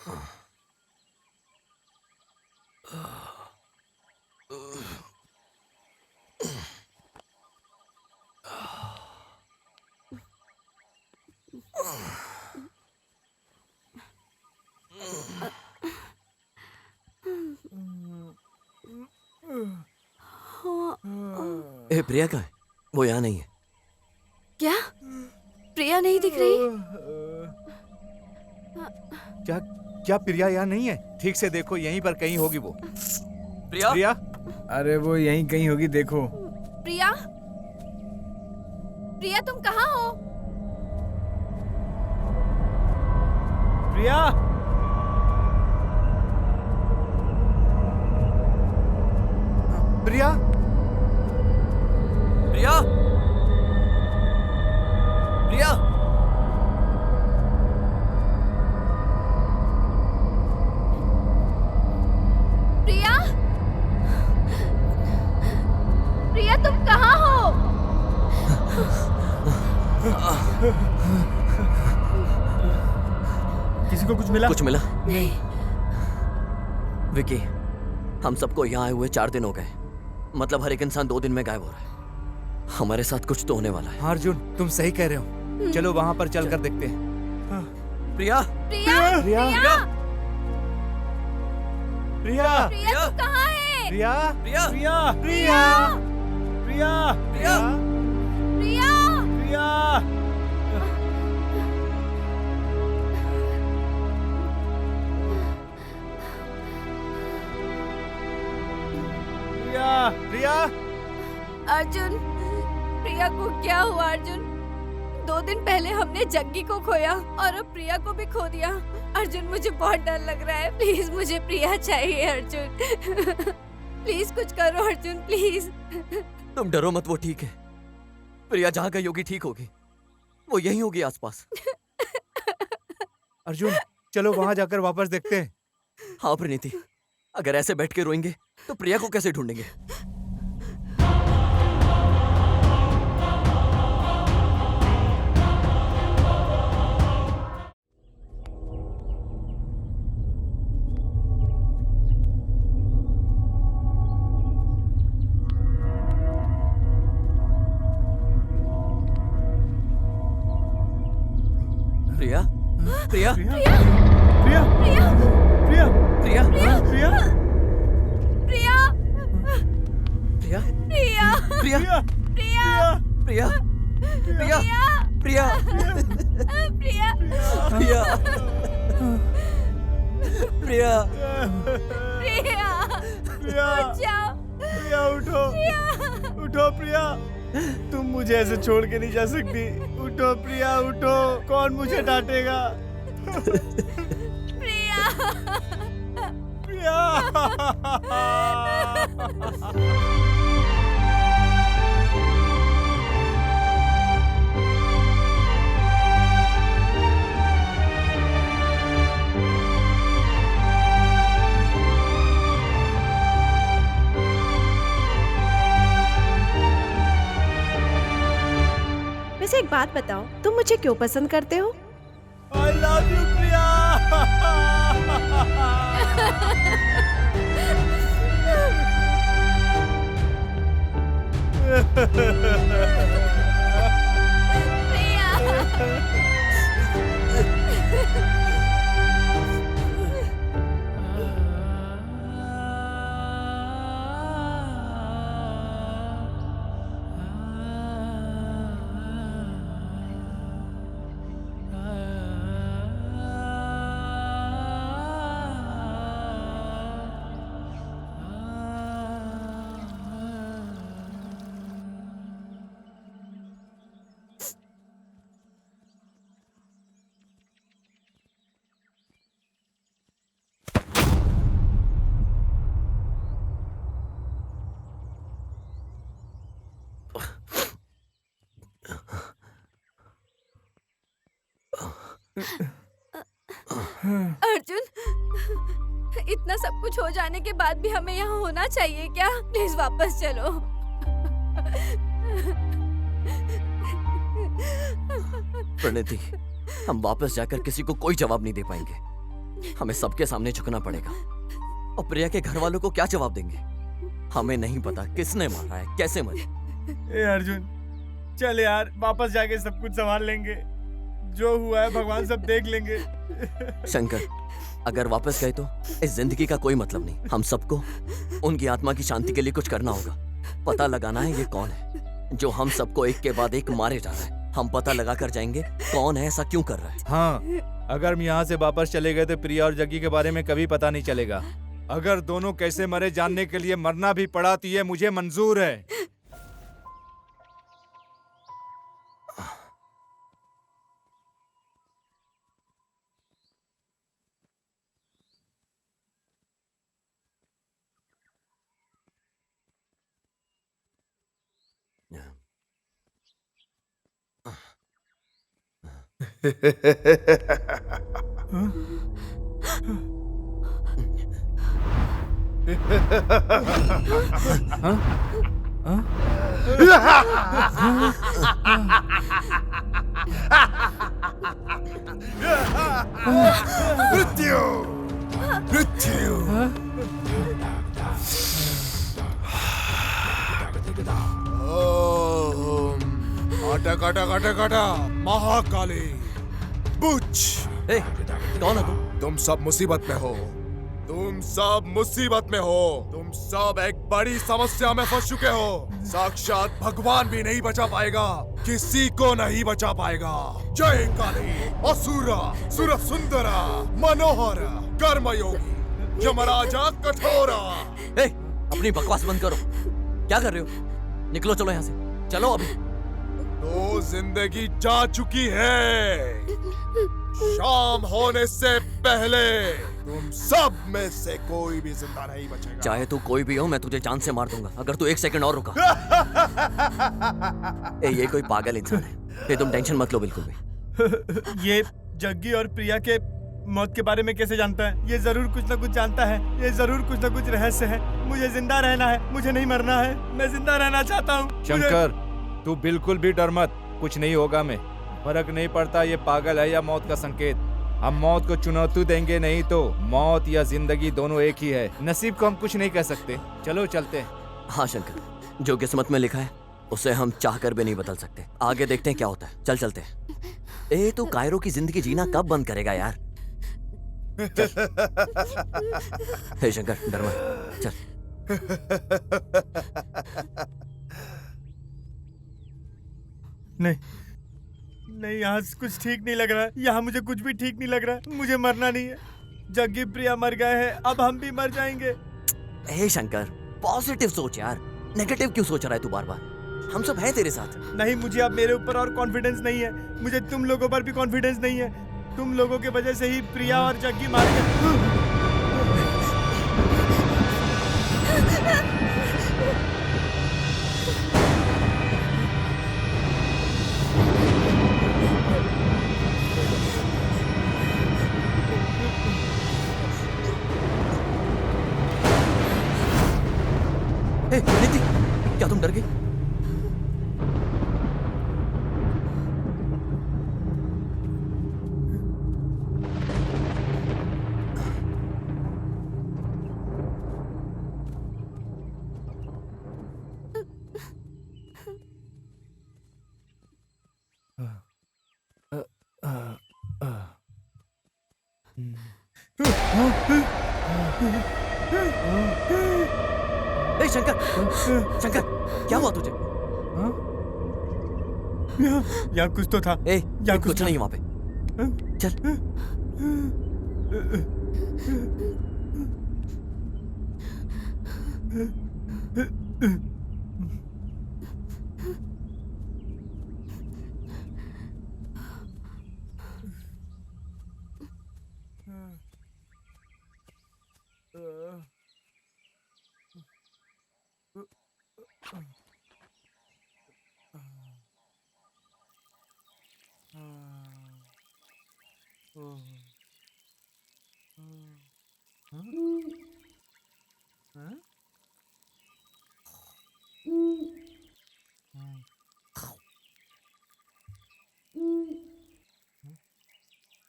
ए प्रिया कहाँ है? वो यहाँ नहीं है। क्या प्रिया नहीं दिख रही? क्या क्या प्रिया यहाँ नहीं है? ठीक से देखो, यहीं पर कहीं होगी वो। प्रिया? प्रिया? अरे वो यहीं कहीं होगी, देखो। प्रिया, प्रिया तुम कहाँ हो? प्रिया, प्रिया? प्रिया? प्रिया? प्रिया, प्रिया तुम कहाँ हो? किसी को कुछ मिला? कुछ मिला? नहीं। विकी, हम सबको यहाँ आए हुए 4 दिन हो गए। मतलब हर एक इंसान 2 दिन में गायब हो रहा है। हमारे साथ कुछ तो होने वाला है। हाँ अर्जुन, तुम सही कह रहे हो। चलो वहाँ पर चलकर देखते हैं। प्रिया? प्रिया, प्रिया? प्रिया, प्रिया? प्रिया तू कहाँ है? प्रिया? प्रिया? प्रिया, प्रिया? प्रिया, प्रिया? प्रिया, प्रिया, प्रिया, प्रिया? अर्जुन, प्रिया को क्या हुआ अर्जुन? 2 दिन पहले हमने जग्गी को खोया और अब प्रिया को भी खो दिया। अर्जुन मुझे बहुत डर लग रहा है। प्लीज मुझे प्रिया चाहिए अर्जुन। प्लीज कुछ करो अर्जुन, प्लीज। तुम डरो मत, वो ठीक है। प्रिया जहाँ गई होगी ठीक होगी। वो यहीं होगी आसपास। अर्जुन चलो वहाँ जाकर वापस देखते हैं। हाँ प्रीति, अगर ऐसे बैठ के रोएंगे तो प्रिया को कैसे ढूंढेंगे? प्रिया? प्रिया? प्रिया, प्रिया, प्रिया, प्रिया? प्रिया, प्रिया, प्रिया? प्रिया, प्रिया? प्रिया, प्रिया? प्रिया? प्रिया? प्रिया, प्रिया? प्रिया, प्रिया, बचाओ। प्रिया उठो, उठो प्रिया, तुम मुझे ऐसे छोड़ के नहीं जा सकती। उठो प्रिया, उठो, कौन मुझे डांटेगा? प्रिया, प्रिया। वैसे एक बात बताओ, तुम मुझे क्यों पसंद करते हो? I love you, प्रिया। अर्जुन, इतना सब कुछ हो जाने के बाद भी हमें यहाँ होना चाहिए क्या? प्लीज वापस चलो। प्रणति, हम वापस जाकर किसी को कोई जवाब नहीं दे पाएंगे। हमें सबके सामने झुकना पड़ेगा। और प्रिया के घर वालों को क्या जवाब देंगे? हमें नहीं पता किसने मारा है, कैसे मरे। ए अर्जुन, चल यार, वापस जाके सब कुछ संभाल लेंगे। जो हुआ है भगवान सब देख लेंगे। शंकर, अगर वापस गए तो इस जिंदगी का कोई मतलब नहीं। हम सबको उनकी आत्मा की शांति के लिए कुछ करना होगा। पता लगाना है ये कौन है जो हम सबको एक के बाद एक मारे जा रहा है। हम पता लगा कर जाएंगे कौन है, ऐसा क्यों कर रहा है। हाँ, अगर हम यहाँ से वापस चले गए तो प्रिया और जग्गी के बारे में कभी पता नहीं चलेगा। अगर दोनों कैसे मरे जानने के लिए मरना भी पड़ा तो ये मुझे मंजूर है। मृत्यु, मृत्यु। ओम अटक अटक अटक अटक महाकाली बुच। ए, कौन है तुम? तुम सब मुसीबत में हो। तुम सब मुसीबत में हो। तुम सब एक बड़ी समस्या में फंस चुके हो। साक्षात भगवान भी नहीं बचा पाएगा, किसी को नहीं बचा पाएगा। जय काली, असुरा, सुर सुंदरा, मनोहर, कर्मयोगी, यमराजा कठोरा। ए, अपनी बकवास बंद करो। क्या कर रहे हो? निकलो, चलो यहाँ से। चलो अभी। तो जिंदगी जा चुकी है। शाम होने से पहले तुम सब में से कोई भी जिंदा नहीं बचेगा। चाहे तू कोई भी हो, मैं तुझे जान से मार दूंगा अगर तू एक सेकंड और रुका। ए, ये कोई पागल इंसान है। ए, तुम टेंशन मत लो बिल्कुल भी। ये जग्गी और प्रिया के मौत के बारे में कैसे जानता है? ये जरूर कुछ ना कुछ जानता है। ये जरूर कुछ ना कुछ रहस्य है। मुझे जिंदा रहना है, मुझे नहीं मरना है। मैं जिंदा रहना चाहता हूँ। शंकर, तू बिल्कुल भी डर मत, कुछ नहीं होगा। मैं फर्क नहीं पड़ता ये पागल है या मौत का संकेत। हम मौत को चुनौती देंगे नहीं तो मौत या जिंदगी दोनों एक ही है। नसीब को हम कुछ नहीं कह सकते। चलो चलते हैं। हाँ शंकर, जो किस्मत में लिखा है उसे हम चाह कर भी नहीं बदल सकते। आगे देखते हैं क्या होता है। चल चलते हैं। ए, तू कायरो की जिंदगी जीना कब बंद करेगा यार? हे शंकर, डर मत, चल। नहीं नहीं, यहाँ से कुछ ठीक नहीं लग रहा है। यहाँ मुझे कुछ भी ठीक नहीं लग रहा है। मुझे मरना नहीं है। जग्गी प्रिया मर गए हैं, अब हम भी मर जाएंगे। हे शंकर, पॉजिटिव सोच यार। नेगेटिव क्यों सोच रहा है तू बार बार? हम सब हैं तेरे साथ। नहीं, मुझे अब मेरे ऊपर और कॉन्फिडेंस नहीं है। मुझे तुम लोगों पर भी कॉन्फिडेंस नहीं है। तुम लोगों के वजह से ही प्रिया और जग्गी मार गए। नीति, क्या तुम डर गई? शंकर, शंकर, क्या हुआ तुझे? यहाँ कुछ तो था। यहाँ कुछ नहीं वहाँ पे। चल।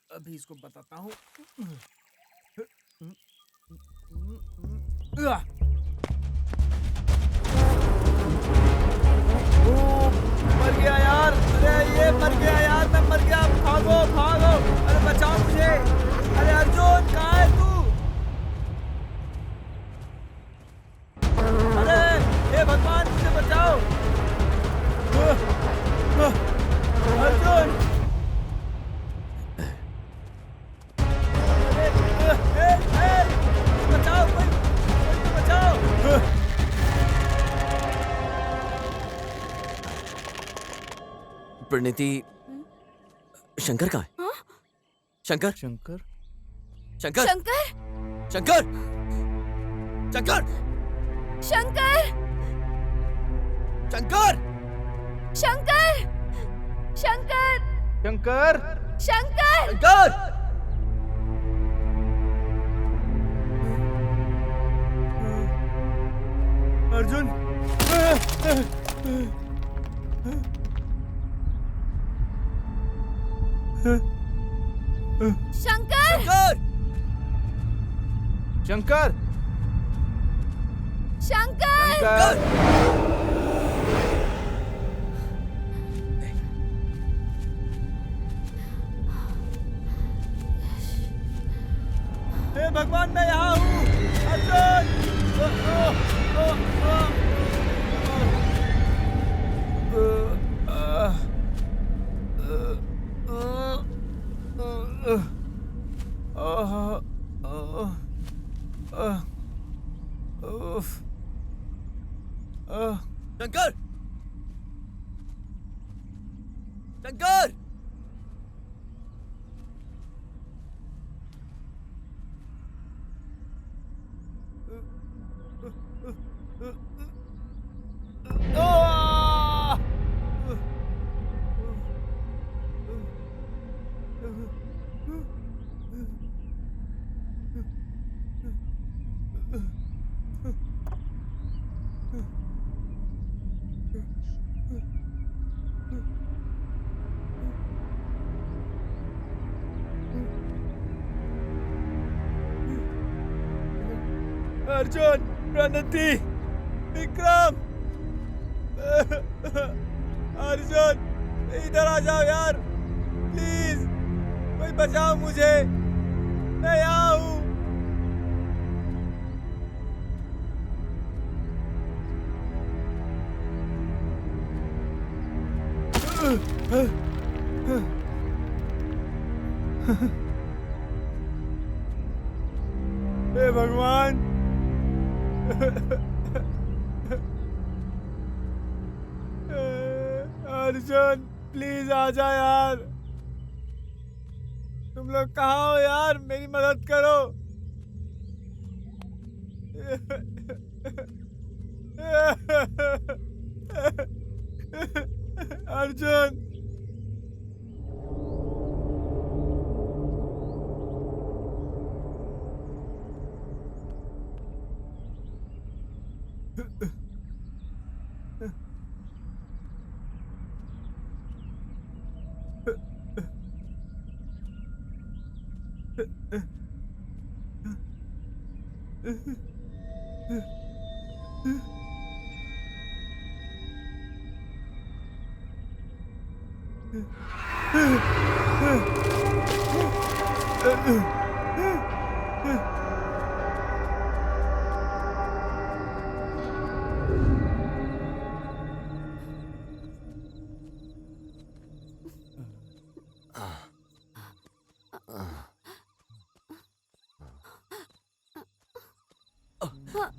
अभी इसको बताता हूँ। मर गया यार, अरे ये मर गया यार, मैं मर गया, भागो भागो, अरे बचाओ मुझे, अरे अर्जुन कहाँ है तू? अरे हे भगवान मुझे बचाओ, अर्जुन, बचाओ, कोई तो बचाओ। प्रणीति, शंकर कहाँ है? शंकर शंकर शंकर शंकर शंकर शंकर शंकर शंकर शंकर शंकर शंकर शंकर शंकर अर्जुन, शंकर शंकर शंकर शंकर हे भगवान मैं यहाँ हूँ, अर्जुन, शंकर शंकर अर्जुन, प्रणति, विक्रम, अर्जुन इधर आ जाओ यार, प्लीज, कोई बचाओ मुझे, मैं यहाँ हूँ। हे भगवान, अर्जुन प्लीज आ जा यार, तुम लोग कहाँ हो यार, मेरी मदद करो। अर्जुन,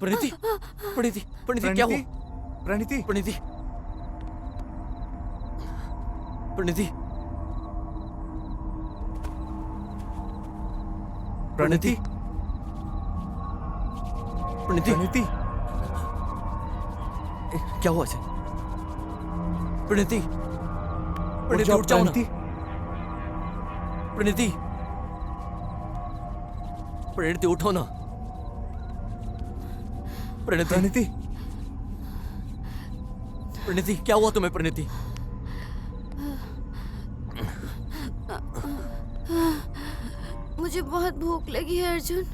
प्रणीति प्रणीति प्रणीति क्या हुआ? प्रणीति प्रणीति प्रणीति प्रणीति प्रणीति प्रणीति क्या हुआ इसे? प्रणीति प्रणीति उठ जाओ ना। प्रणीति प्रणीति उठो ना। प्रणीति प्रणीति क्या हुआ तुम्हें? प्रणीति मुझे बहुत भूख लगी है अर्जुन,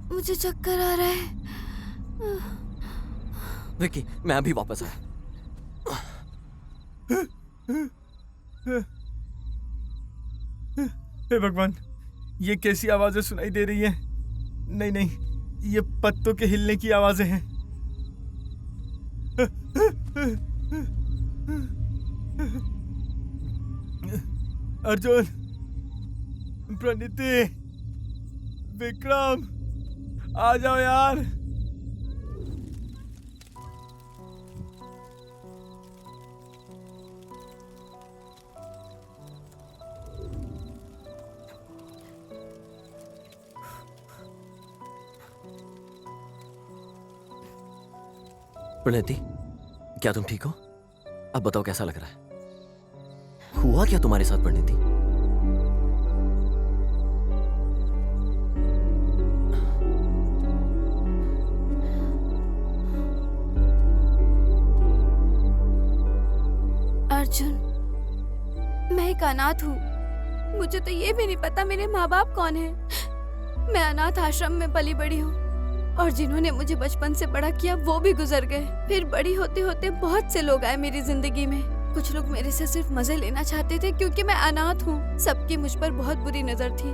मुझे चक्कर आ रहा है। विक्की, मैं अभी वापस आया। हे भगवान, ये कैसी आवाजें सुनाई दे रही हैं? नहीं नहीं, ये पत्तों के हिलने की आवाजें हैं। अर्जुन, प्रणीति, विक्रम, आ जाओ यार। प्रणति, क्या तुम ठीक हो? अब बताओ कैसा लग रहा है? हुआ क्या तुम्हारे साथ प्रणति? अर्जुन, मैं एक अनाथ हूँ। मुझे तो ये भी नहीं पता मेरे माँ बाप कौन है। मैं अनाथ आश्रम में पली बड़ी हूँ और जिन्होंने मुझे बचपन से बड़ा किया वो भी गुजर गए। फिर बड़ी होते होते बहुत से लोग आए मेरी जिंदगी में। कुछ लोग मेरे से सिर्फ मजे लेना चाहते थे क्योंकि मैं अनाथ हूँ। सबकी मुझ पर बहुत बुरी नजर थी।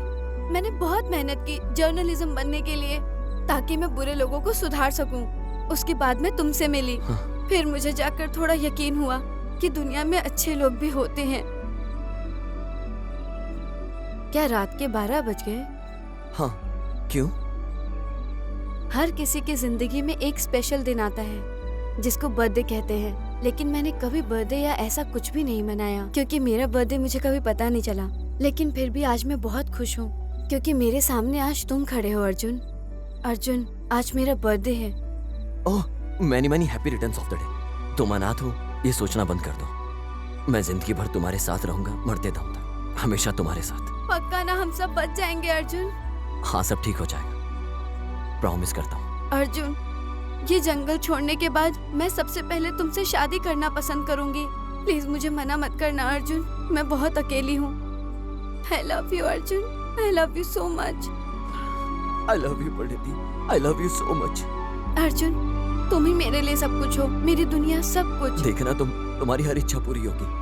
मैंने बहुत मेहनत की जर्नलिज्म बनने के लिए ताकि मैं बुरे लोगों को सुधार सकूं। उसके बाद मैं तुमसे मिली। फिर मुझे जाकर थोड़ा यकीन हुआ कि दुनिया में अच्छे लोग भी होते हैं। क्या रात के 12 बज गए? हाँ, क्यों? हर किसी की जिंदगी में एक स्पेशल दिन आता है जिसको बर्थडे कहते हैं, लेकिन मैंने कभी बर्थडे या ऐसा कुछ भी नहीं मनाया क्योंकि मेरा बर्थडे मुझे कभी पता नहीं चला। लेकिन फिर भी आज मैं बहुत खुश हूँ क्योंकि मेरे सामने आज तुम खड़े हो अर्जुन। अर्जुन, आज मेरा बर्थडे है। Oh, many many happy returns of the day. तुम अनाथ हो ये सोचना बंद कर दो। मैं जिंदगी भर तुम्हारे साथ रहूंगा, मरते दम तक, हमेशा तुम्हारे साथ। पक्का ना हम सब बच जाएंगे अर्जुन? हाँ, सब ठीक हो जाएगा, प्रॉमिस करता हूँ। अर्जुन, ये जंगल छोड़ने के बाद मैं सबसे पहले तुमसे शादी करना पसंद करूंगी। प्लीज मुझे मना मत करना अर्जुन, मैं बहुत अकेली हूँ। I love you Arjun, I love you so much। I love you Pranati, I love you so much। Arjun, तुम ही मेरे लिए सब कुछ हो, मेरी दुनिया सब कुछ। देखना तुम्हारी हर इच्छा पूरी होगी।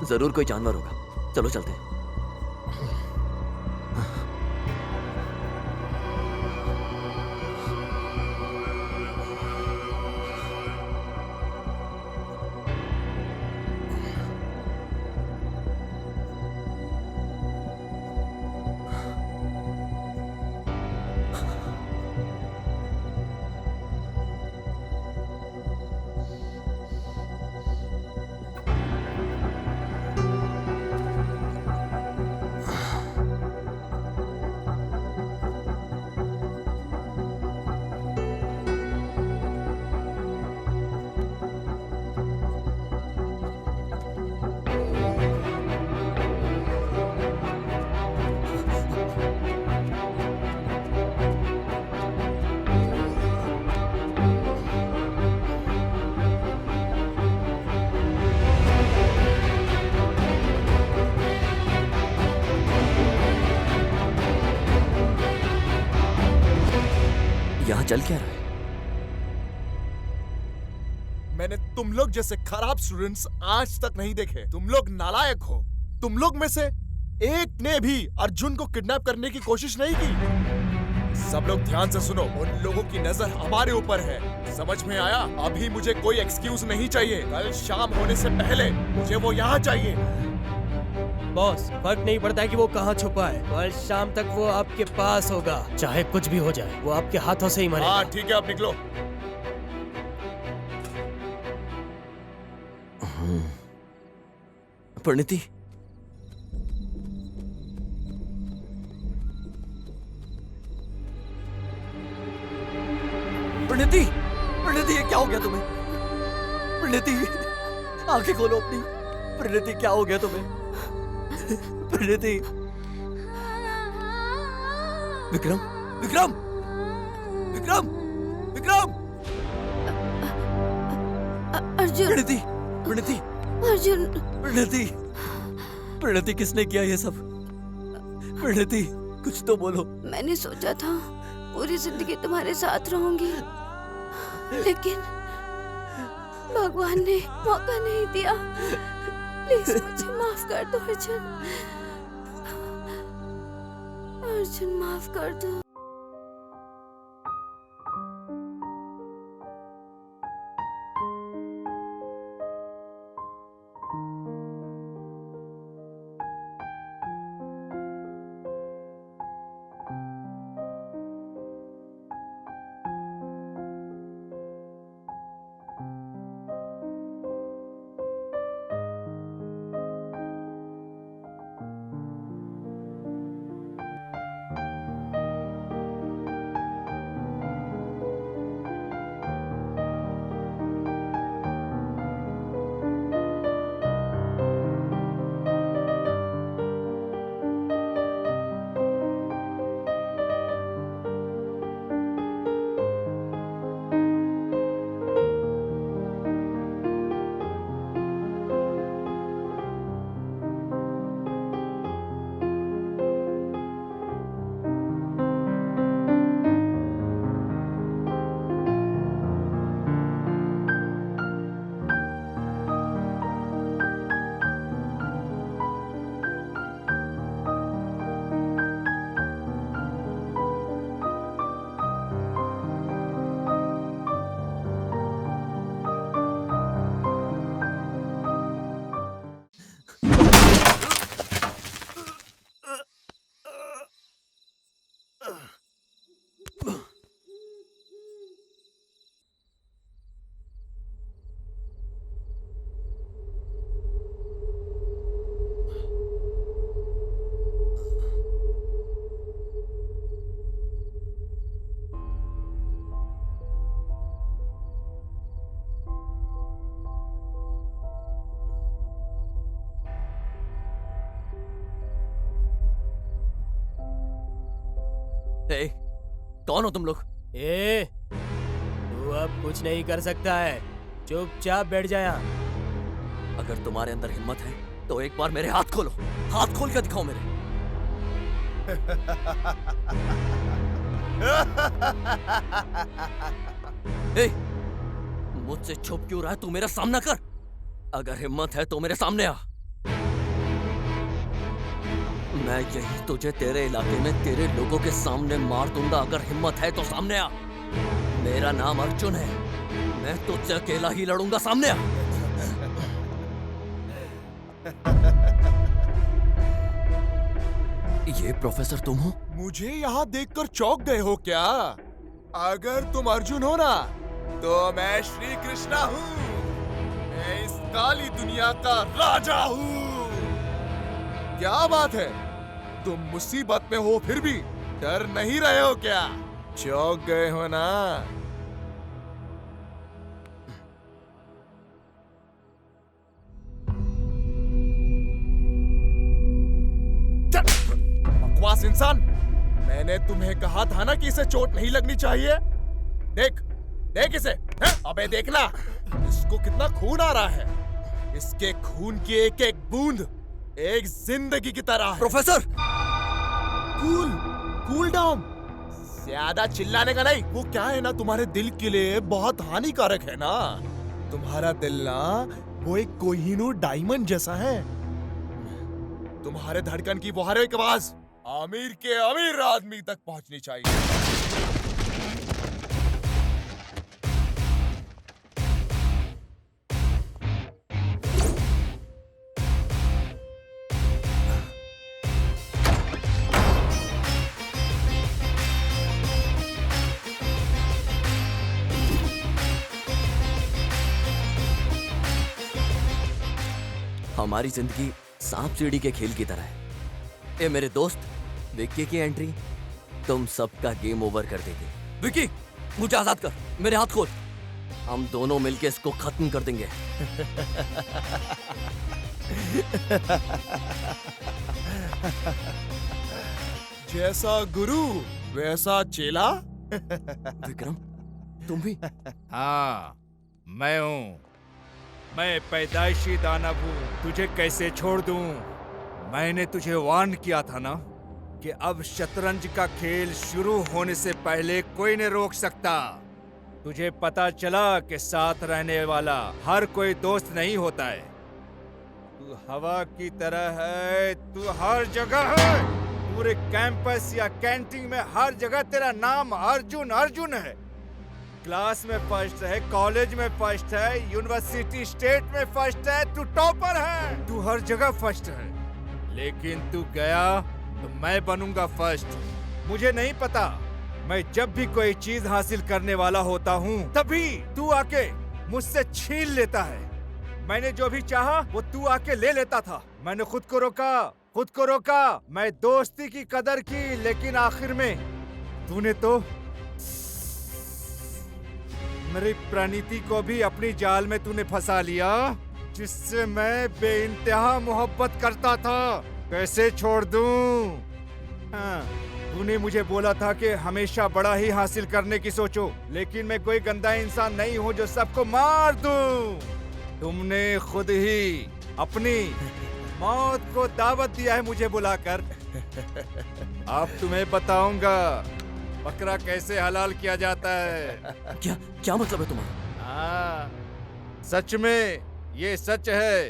जरूर कोई जानवर होगा, चलो चलते हैं। चल क्या रहा है? मैंने तुम लोग जैसे खराब स्टूडेंट्स आज तक नहीं देखे। तुम लोग नालायक हो। तुम लोग में से एक ने भी अर्जुन को किडनैप करने की कोशिश नहीं की। सब लोग ध्यान से सुनो, उन लोगों की नजर हमारे ऊपर है। समझ में आया? अभी मुझे कोई एक्सक्यूज नहीं चाहिए। कल शाम होने से पहले मुझे वो यहाँ चाहिए। बॉस, फर्क नहीं पड़ता है कि वो कहाँ छुपा है, कल शाम तक वो आपके पास होगा। चाहे कुछ भी हो जाए, वो आपके हाथों से ही मरेगा। हाँ ठीक है, अब निकलो। परिणीति, परिणीति, परिणीति, ये क्या हो गया तुम्हें? परिणीति, आंखें खोलो अपनी। परिणीति, क्या हो गया तुम्हें? परिणीति, विक्रम, विक्रम, विक्रम, विक्रम, अर्जुन, परिणीति, परिणीति, अर्जुन, परिणीति, परिणीति, किसने किया ये सब? परिणीति, कुछ तो बोलो। मैंने सोचा था पूरी जिंदगी तुम्हारे साथ रहूंगी, लेकिन भगवान ने मौका नहीं दिया। प्लीज मुझे माफ कर दो अर्जुन। अर्जुन, माफ कर दो। ए, कौन हो तुम लोग? तू अब कुछ नहीं कर सकता है, चुपचाप बैठ जा यहाँ। अगर तुम्हारे अंदर हिम्मत है तो एक बार मेरे हाथ खोलो, हाथ खोल कर दिखाओ मेरे। ए, मुझसे छुप क्यों रहा है? तू मेरा सामना कर। अगर हिम्मत है तो मेरे सामने आ। मैं यही तुझे तेरे इलाके में तेरे लोगों के सामने मार दूंगा। अगर हिम्मत है तो सामने आ। मेरा नाम अर्जुन है, मैं तुझसे अकेला ही लड़ूंगा। सामने आ। ये प्रोफेसर तुम हो? मुझे यहाँ देखकर चौंक गए हो क्या? अगर तुम अर्जुन हो ना, तो मैं श्री कृष्णा हूँ। मैं इस काली दुनिया का राजा हूँ। क्या बात है, तुम मुसीबत में हो फिर भी डर नहीं रहे हो क्या? चौंक गए हो ना? बकवास इंसान, मैंने तुम्हें कहा था ना कि इसे चोट नहीं लगनी चाहिए। देख, देख इसे। हैं? अबे देखना, इसको कितना खून आ रहा है। इसके खून की एक एक बूंद एक जिंदगी की तरह है। Professor, cool, cool down. ज्यादा चिल्लाने का नहीं। वो क्या है ना, तुम्हारे दिल के लिए बहुत हानिकारक है ना। तुम्हारा दिल ना वो एक कोहिनूर डायमंड जैसा है। तुम्हारे धड़कन की वो हर एक आवाज अमीर के अमीर आदमी तक पहुंचनी चाहिए। हमारी जिंदगी सांप सीढ़ी के खेल की तरह है। ए मेरे दोस्त, विक्की की एंट्री तुम सबका गेम ओवर कर देगी। विक्की, मुझे आजाद कर, मेरे हाथ खोल। हम दोनों मिलके इसको खत्म कर देंगे। जैसा गुरु वैसा चेला। विक्रम, तुम भी? हाँ, मैं हूँ। मैं पैदाइशी दानव हूँ। तुझे कैसे छोड़ दूँ? मैंने तुझे वार्न किया था ना कि अब शतरंज का खेल शुरू होने से पहले कोई नहीं रोक सकता। तुझे पता चला कि साथ रहने वाला हर कोई दोस्त नहीं होता है। तू हवा की तरह है, तू हर जगह है। पूरे कैंपस या कैंटीन में हर जगह तेरा नाम अर्जुन अर्जुन है। क्लास में फर्स्ट है, कॉलेज में फर्स्ट है, यूनिवर्सिटी स्टेट में फर्स्ट है। तू टॉपर है, तू हर जगह फर्स्ट है। लेकिन तू गया तो मैं बनूंगा फर्स्ट। मुझे नहीं पता, मैं जब भी कोई चीज हासिल करने वाला होता हूँ तभी तू आके मुझसे छीन लेता है। मैंने जो भी चाहा वो तू आके ले लेता था। मैंने खुद को रोका। मैं दोस्ती की कदर की, लेकिन आखिर में तूने तो मेरी प्रणीति को भी अपनी जाल में तूने फंसा लिया, जिससे मैं बेइंतहा मोहब्बत करता था। कैसे छोड़ दूं? हाँ, तूने मुझे बोला था कि हमेशा बड़ा ही हासिल करने की सोचो, लेकिन मैं कोई गंदा इंसान नहीं हूँ जो सबको मार दूं। तुमने खुद ही अपनी मौत को दावत दिया है मुझे बुलाकर। अब तुम्हें बताऊंगा बकरा कैसे हलाल किया जाता है। क्या मतलब है तुम्हारा? हाँ, सच में ये सच है।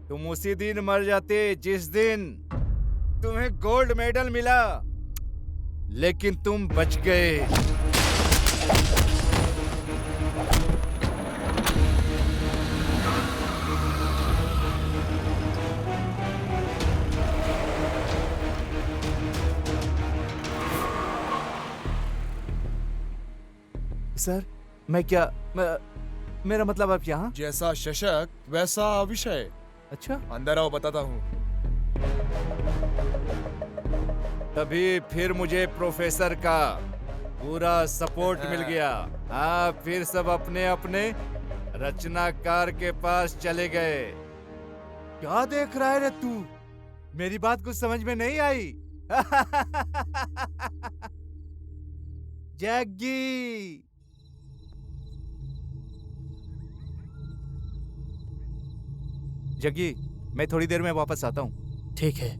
तुम उसी दिन मर जाते जिस दिन तुम्हें गोल्ड मेडल मिला, लेकिन तुम बच गए। सर, मेरा मतलब आप यहाँ? जैसा शशक वैसा विषय। अच्छा, अंदर आओ, बताता हूँ। तभी फिर मुझे प्रोफेसर का पूरा सपोर्ट मिल गया। हाँ, फिर सब अपने अपने रचनाकार के पास चले गए। क्या देख रहा है रे तू? मेरी बात कुछ समझ में नहीं आई? जग्गी, जग्गी, मैं थोड़ी देर में वापस आता हूँ। ठीक है।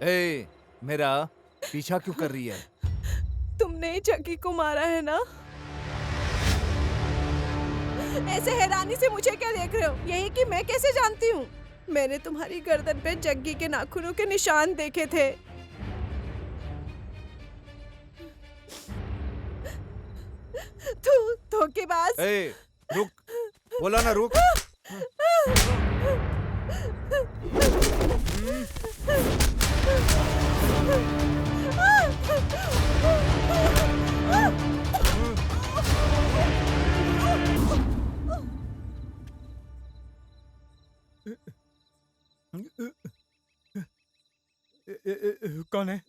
ए, मेरा पीछा क्यों कर रही है? तुमने ही जग्गी को मारा है ना? ऐसे हैरानी से मुझे क्या देख रहे हो? यही कि मैं कैसे जानती हूँ? मैंने तुम्हारी गर्दन पे जग्गी के नाखूनों के निशान देखे थे। तू धोखेबाज। ए, रुक, बोला ना रुक। कौन है?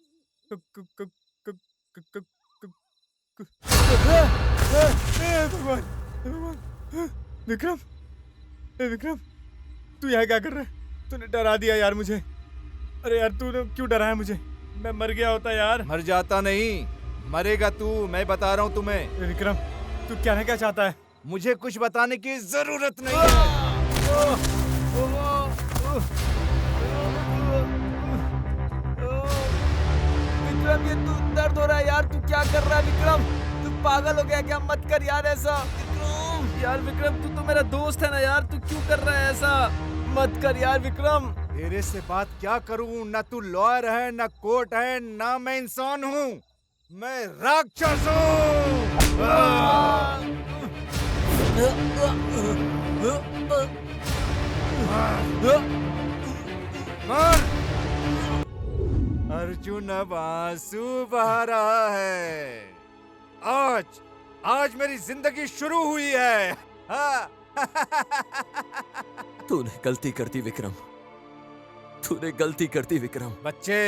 भगवान, भगवान। विक्रम, विक्रम, तू यहाँ क्या कर रहा है? तूने डरा दिया यार मुझे। अरे यार तूने क्यों डराया मुझे? मैं मर गया होता यार। मर जाता नहीं, मरेगा तू। मैं बता रहा हूँ तुम्हें। विक्रम, तू कहना क्या चाहता है? मुझे कुछ बताने की जरूरत नहीं है। विक्रम, ये तू दर्द हो रहा है यार, तू क्या कर रहा है विक्रम? तू पागल हो गया क्या? मत कर यार ऐसा। विक्रम यार, विक्रम तू तो मेरा दोस्त है ना यार, तू क्यों कर रहा है ऐसा? मत कर यार विक्रम। तेरे से बात क्या करूं? ना तू लॉयर है, ना कोर्ट है, ना मैं इंसान हूँ। मैं राक्षस हूँ। अर्जुन अब आंसू बहा रहा है। आज मेरी जिंदगी शुरू हुई है। तूने गलती कर दी विक्रम, तूने गलती कर दी विक्रम। बच्चे,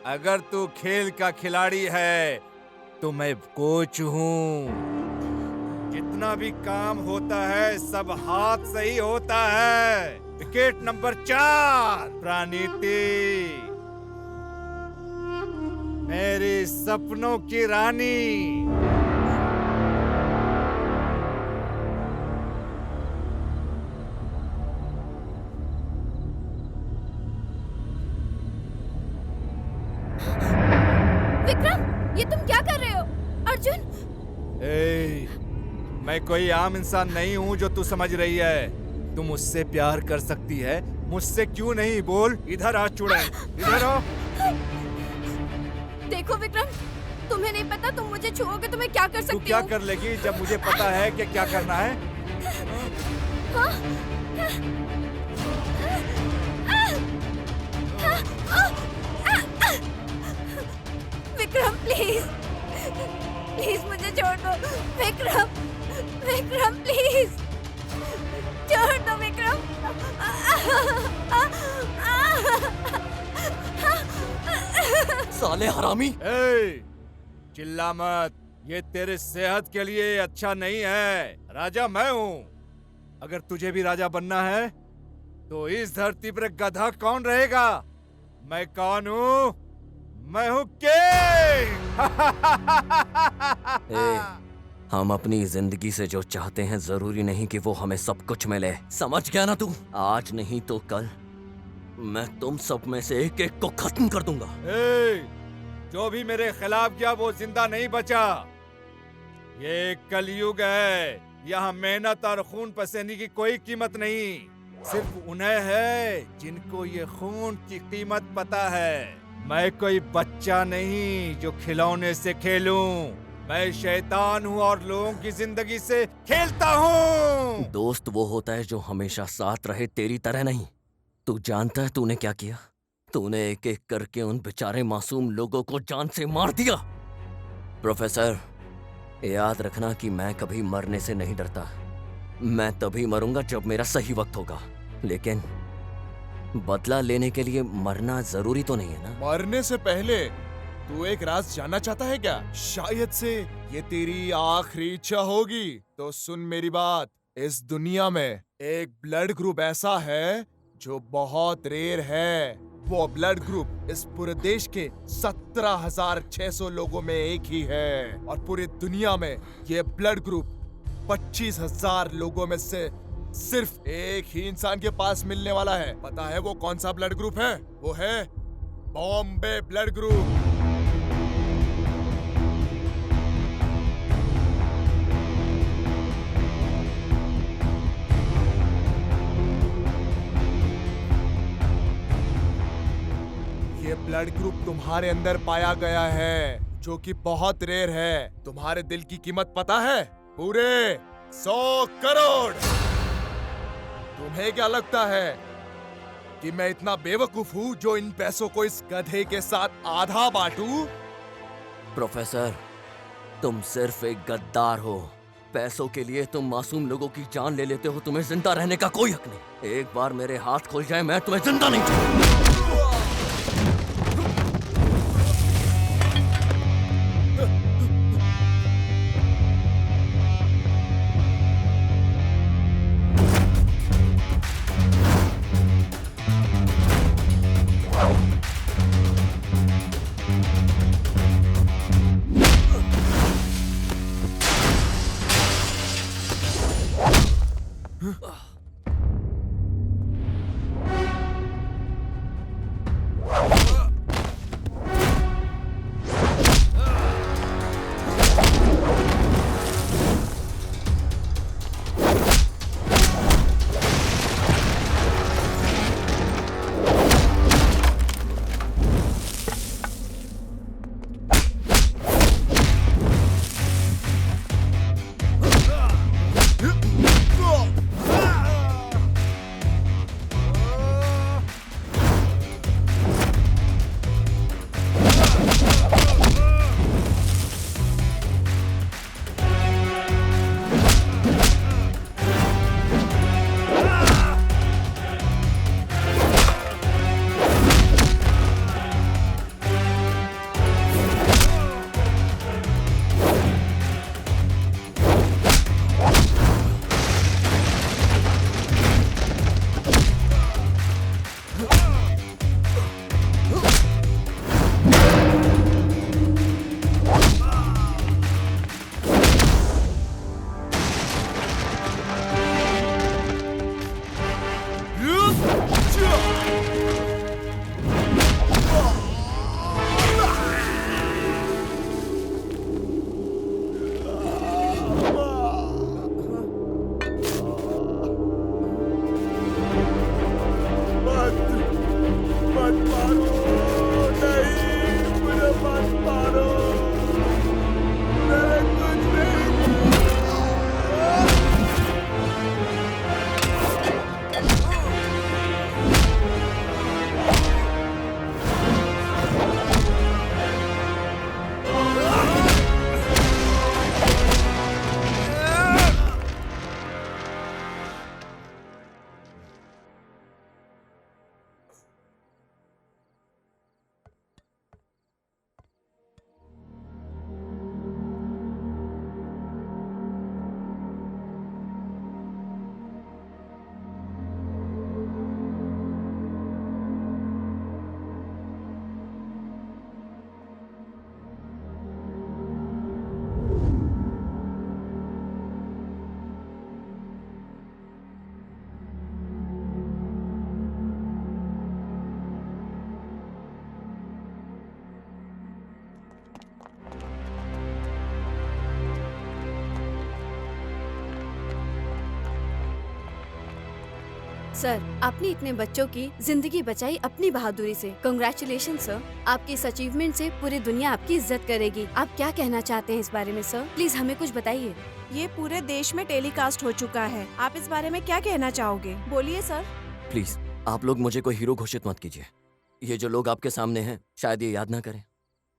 अगर तू खेल का खिलाड़ी है तो मैं कोच हूँ। जितना भी काम होता है सब हाथ से ही होता है। विकेट नंबर 4, प्रणीति, मेरे सपनों की रानी। विक्रम, ये तुम क्या कर रहे हो? अर्जुन! मैं कोई आम इंसान नहीं हूँ जो तू समझ रही है। तू मुझसे प्यार कर सकती है, मुझसे क्यों नहीं? बोल। इधर आ चुड़ैल, इधर आ। देखो विक्रम, तुम्हें नहीं पता तुम मुझे छुओगे तो मैं क्या कर सकती हूँ? तू क्या कर लेगी जब मुझे पता है कि क्या करना है? विक्रम प्लीज, प्लीज मुझे छोड़ दो। विक्रम, विक्रम प्लीज छोड़ दो विक्रम। साले हरामी! चिल्ला मत, ये तेरे सेहत के लिए अच्छा नहीं है। राजा मैं हूँ। अगर तुझे भी राजा बनना है तो इस धरती पर गधा कौन रहेगा? मैं कौन हूँ? मैं हूँ किंग। हम अपनी जिंदगी से जो चाहते हैं जरूरी नहीं कि वो हमें सब कुछ मिले। समझ गया ना तू? आज नहीं तो कल मैं तुम सब में से एक एक को खत्म कर दूंगा। जो भी मेरे खिलाफ गया वो जिंदा नहीं बचा। ये कलयुग है, यहाँ मेहनत और खून पसीने की कोई कीमत नहीं। सिर्फ उन्हें है जिनको ये खून की कीमत पता है। मैं कोई बच्चा नहीं जो खिलौने से खेलूं। मैं शैतान हूँ और लोगों की जिंदगी से खेलता हूँ। दोस्त वो होता है जो हमेशा साथ रहे, तेरी तरह नहीं। तू जानता है तूने क्या किया? तूने एक एक करके उन बेचारे मासूम लोगों को जान से मार दिया। प्रोफेसर, याद रखना कि मैं कभी मरने से नहीं डरता। मैं तभी मरूंगा जब मेरा सही वक्त होगा, लेकिन बदला लेने के लिए मरना जरूरी तो नहीं है ना? मरने से पहले तू एक राज जानना चाहता है क्या? शायद से ये तेरी आखिरी इच्छा होगी। तो सुन मेरी बात, इस दुनिया में एक ब्लड ग्रुप ऐसा है जो बहुत रेयर है। वो ब्लड ग्रुप इस पूरे देश के 17,600 लोगों में एक ही है, और पूरी दुनिया में ये ब्लड ग्रुप 25,000 लोगों में से सिर्फ एक ही इंसान के पास मिलने वाला है। पता है वो कौन सा ब्लड ग्रुप है? वो है बॉम्बे ब्लड ग्रुप। ये ब्लड ग्रुप तुम्हारे अंदर पाया गया है, जो कि बहुत रेयर है। तुम्हारे दिल की कीमत पता है? पूरे 100 करोड़। तुम्हें क्या लगता है कि मैं इतना बेवकूफ हूँ जो इन पैसों को इस गधे के साथ आधा बांटूं? प्रोफेसर, तुम सिर्फ एक गद्दार हो। पैसों के लिए तुम मासूम लोगों की जान ले लेते हो। तुम्हें जिंदा रहने का कोई हक नहीं। एक बार मेरे हाथ खुल जाए मैं तुम्हें जिंदा नहीं छोड़ूंगा। सर, आपने इतने बच्चों की जिंदगी बचाई अपनी बहादुरी से। Congratulation sir. आपकी इस अचीवमेंट से पूरी दुनिया आपकी इज्जत करेगी। आप क्या कहना चाहते हैं इस बारे में सर? प्लीज हमें कुछ बताइए। ये पूरे देश में टेलीकास्ट हो चुका है। आप इस बारे में क्या कहना चाहोगे? बोलिए सर। प्लीज आप लोग मुझे कोई हीरो घोषित मत कीजिए। ये जो लोग आपके सामने हैं शायद ये याद ना करें।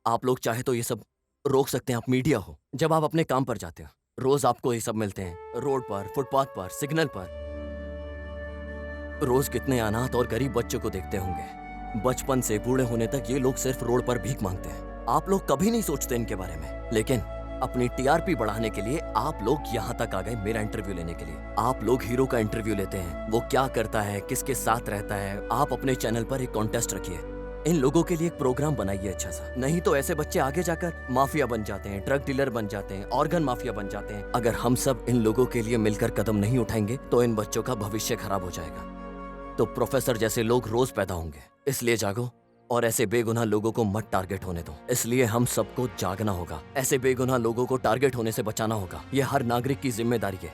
आप लोग चाहे तो ये सब रोक सकते हैं। आप मीडिया हो, जब आप अपने काम पर जाते हो रोज आपको ये सब मिलते हैं, रोड पर, फुटपाथ पर, सिग्नल पर। रोज कितने अनाथ और गरीब बच्चों को देखते होंगे। बचपन से बूढ़े होने तक ये लोग सिर्फ रोड पर भीख मांगते हैं। आप लोग कभी नहीं सोचते इनके बारे में, लेकिन अपनी टीआरपी बढ़ाने के लिए आप लोग यहाँ तक आ गए मेरा इंटरव्यू लेने के लिए। आप लोग हीरो का इंटरव्यू लेते हैं, वो क्या करता है, किसके साथ रहता है। आप अपने चैनल पर एक कॉन्टेस्ट रखिए, इन लोगों के लिए एक प्रोग्राम बनाइए अच्छा सा। नहीं तो ऐसे बच्चे आगे जाकर माफिया बन जाते हैं, ड्रग डीलर बन जाते हैं, ऑर्गन माफिया बन जाते हैं। अगर हम सब इन लोगों के लिए मिलकर कदम नहीं उठाएंगे तो इन बच्चों का भविष्य खराब हो जाएगा। तो प्रोफेसर जैसे लोग रोज पैदा होंगे, इसलिए जागो और ऐसे बेगुनाह लोगों को मत टारगेट होने दो। इसलिए हम सबको जागना होगा, ऐसे बेगुनाह लोगों को टारगेट होने से बचाना होगा। ये हर नागरिक की जिम्मेदारी है।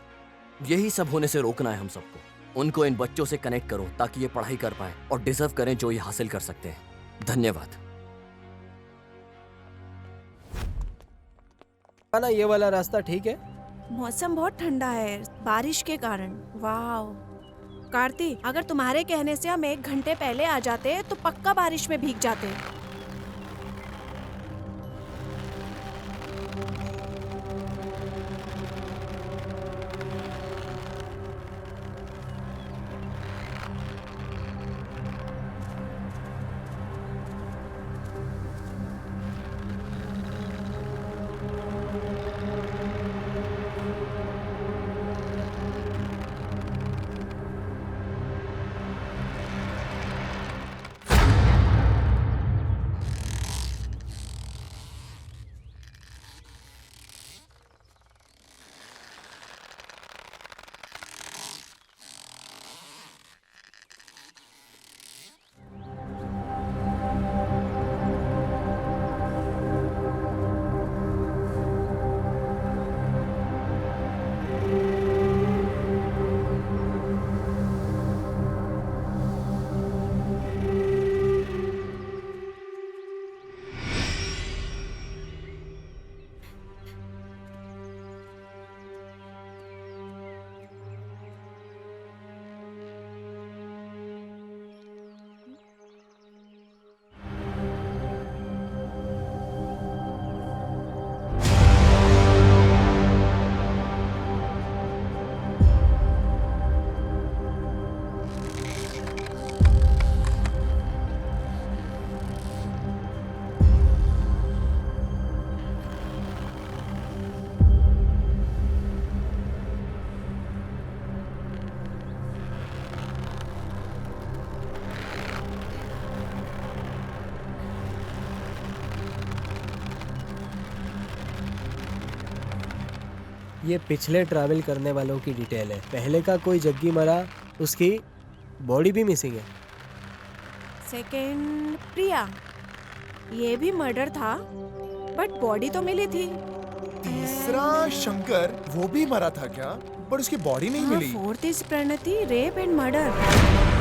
यही सब होने से रोकना है हम सबको। उनको इन बच्चों से कनेक्ट करो ताकि ये पढ़ाई कर पाए और डिजर्व करें जो ये हासिल कर सकते हैं। धन्यवाद। ना ये वाला रास्ता ठीक है? मौसम बहुत ठंडा है बारिश के कारण। वाह कार्ति, अगर तुम्हारे कहने से हम 1 घंटे पहले आ जाते तो पक्का बारिश में भीग जाते। ये पिछले ट्रैवल करने वालों की डिटेल है। पहले का कोई जग्गी मरा, उसकी बॉडी भी मिसिंग है। सेकंड प्रिया, ये भी मर्डर था बट बॉडी तो मिली थी। तीसरा शंकर, वो भी मरा था क्या? पर उसकी बॉडी नहीं मिली। Fourth is Pranati, rape and murder.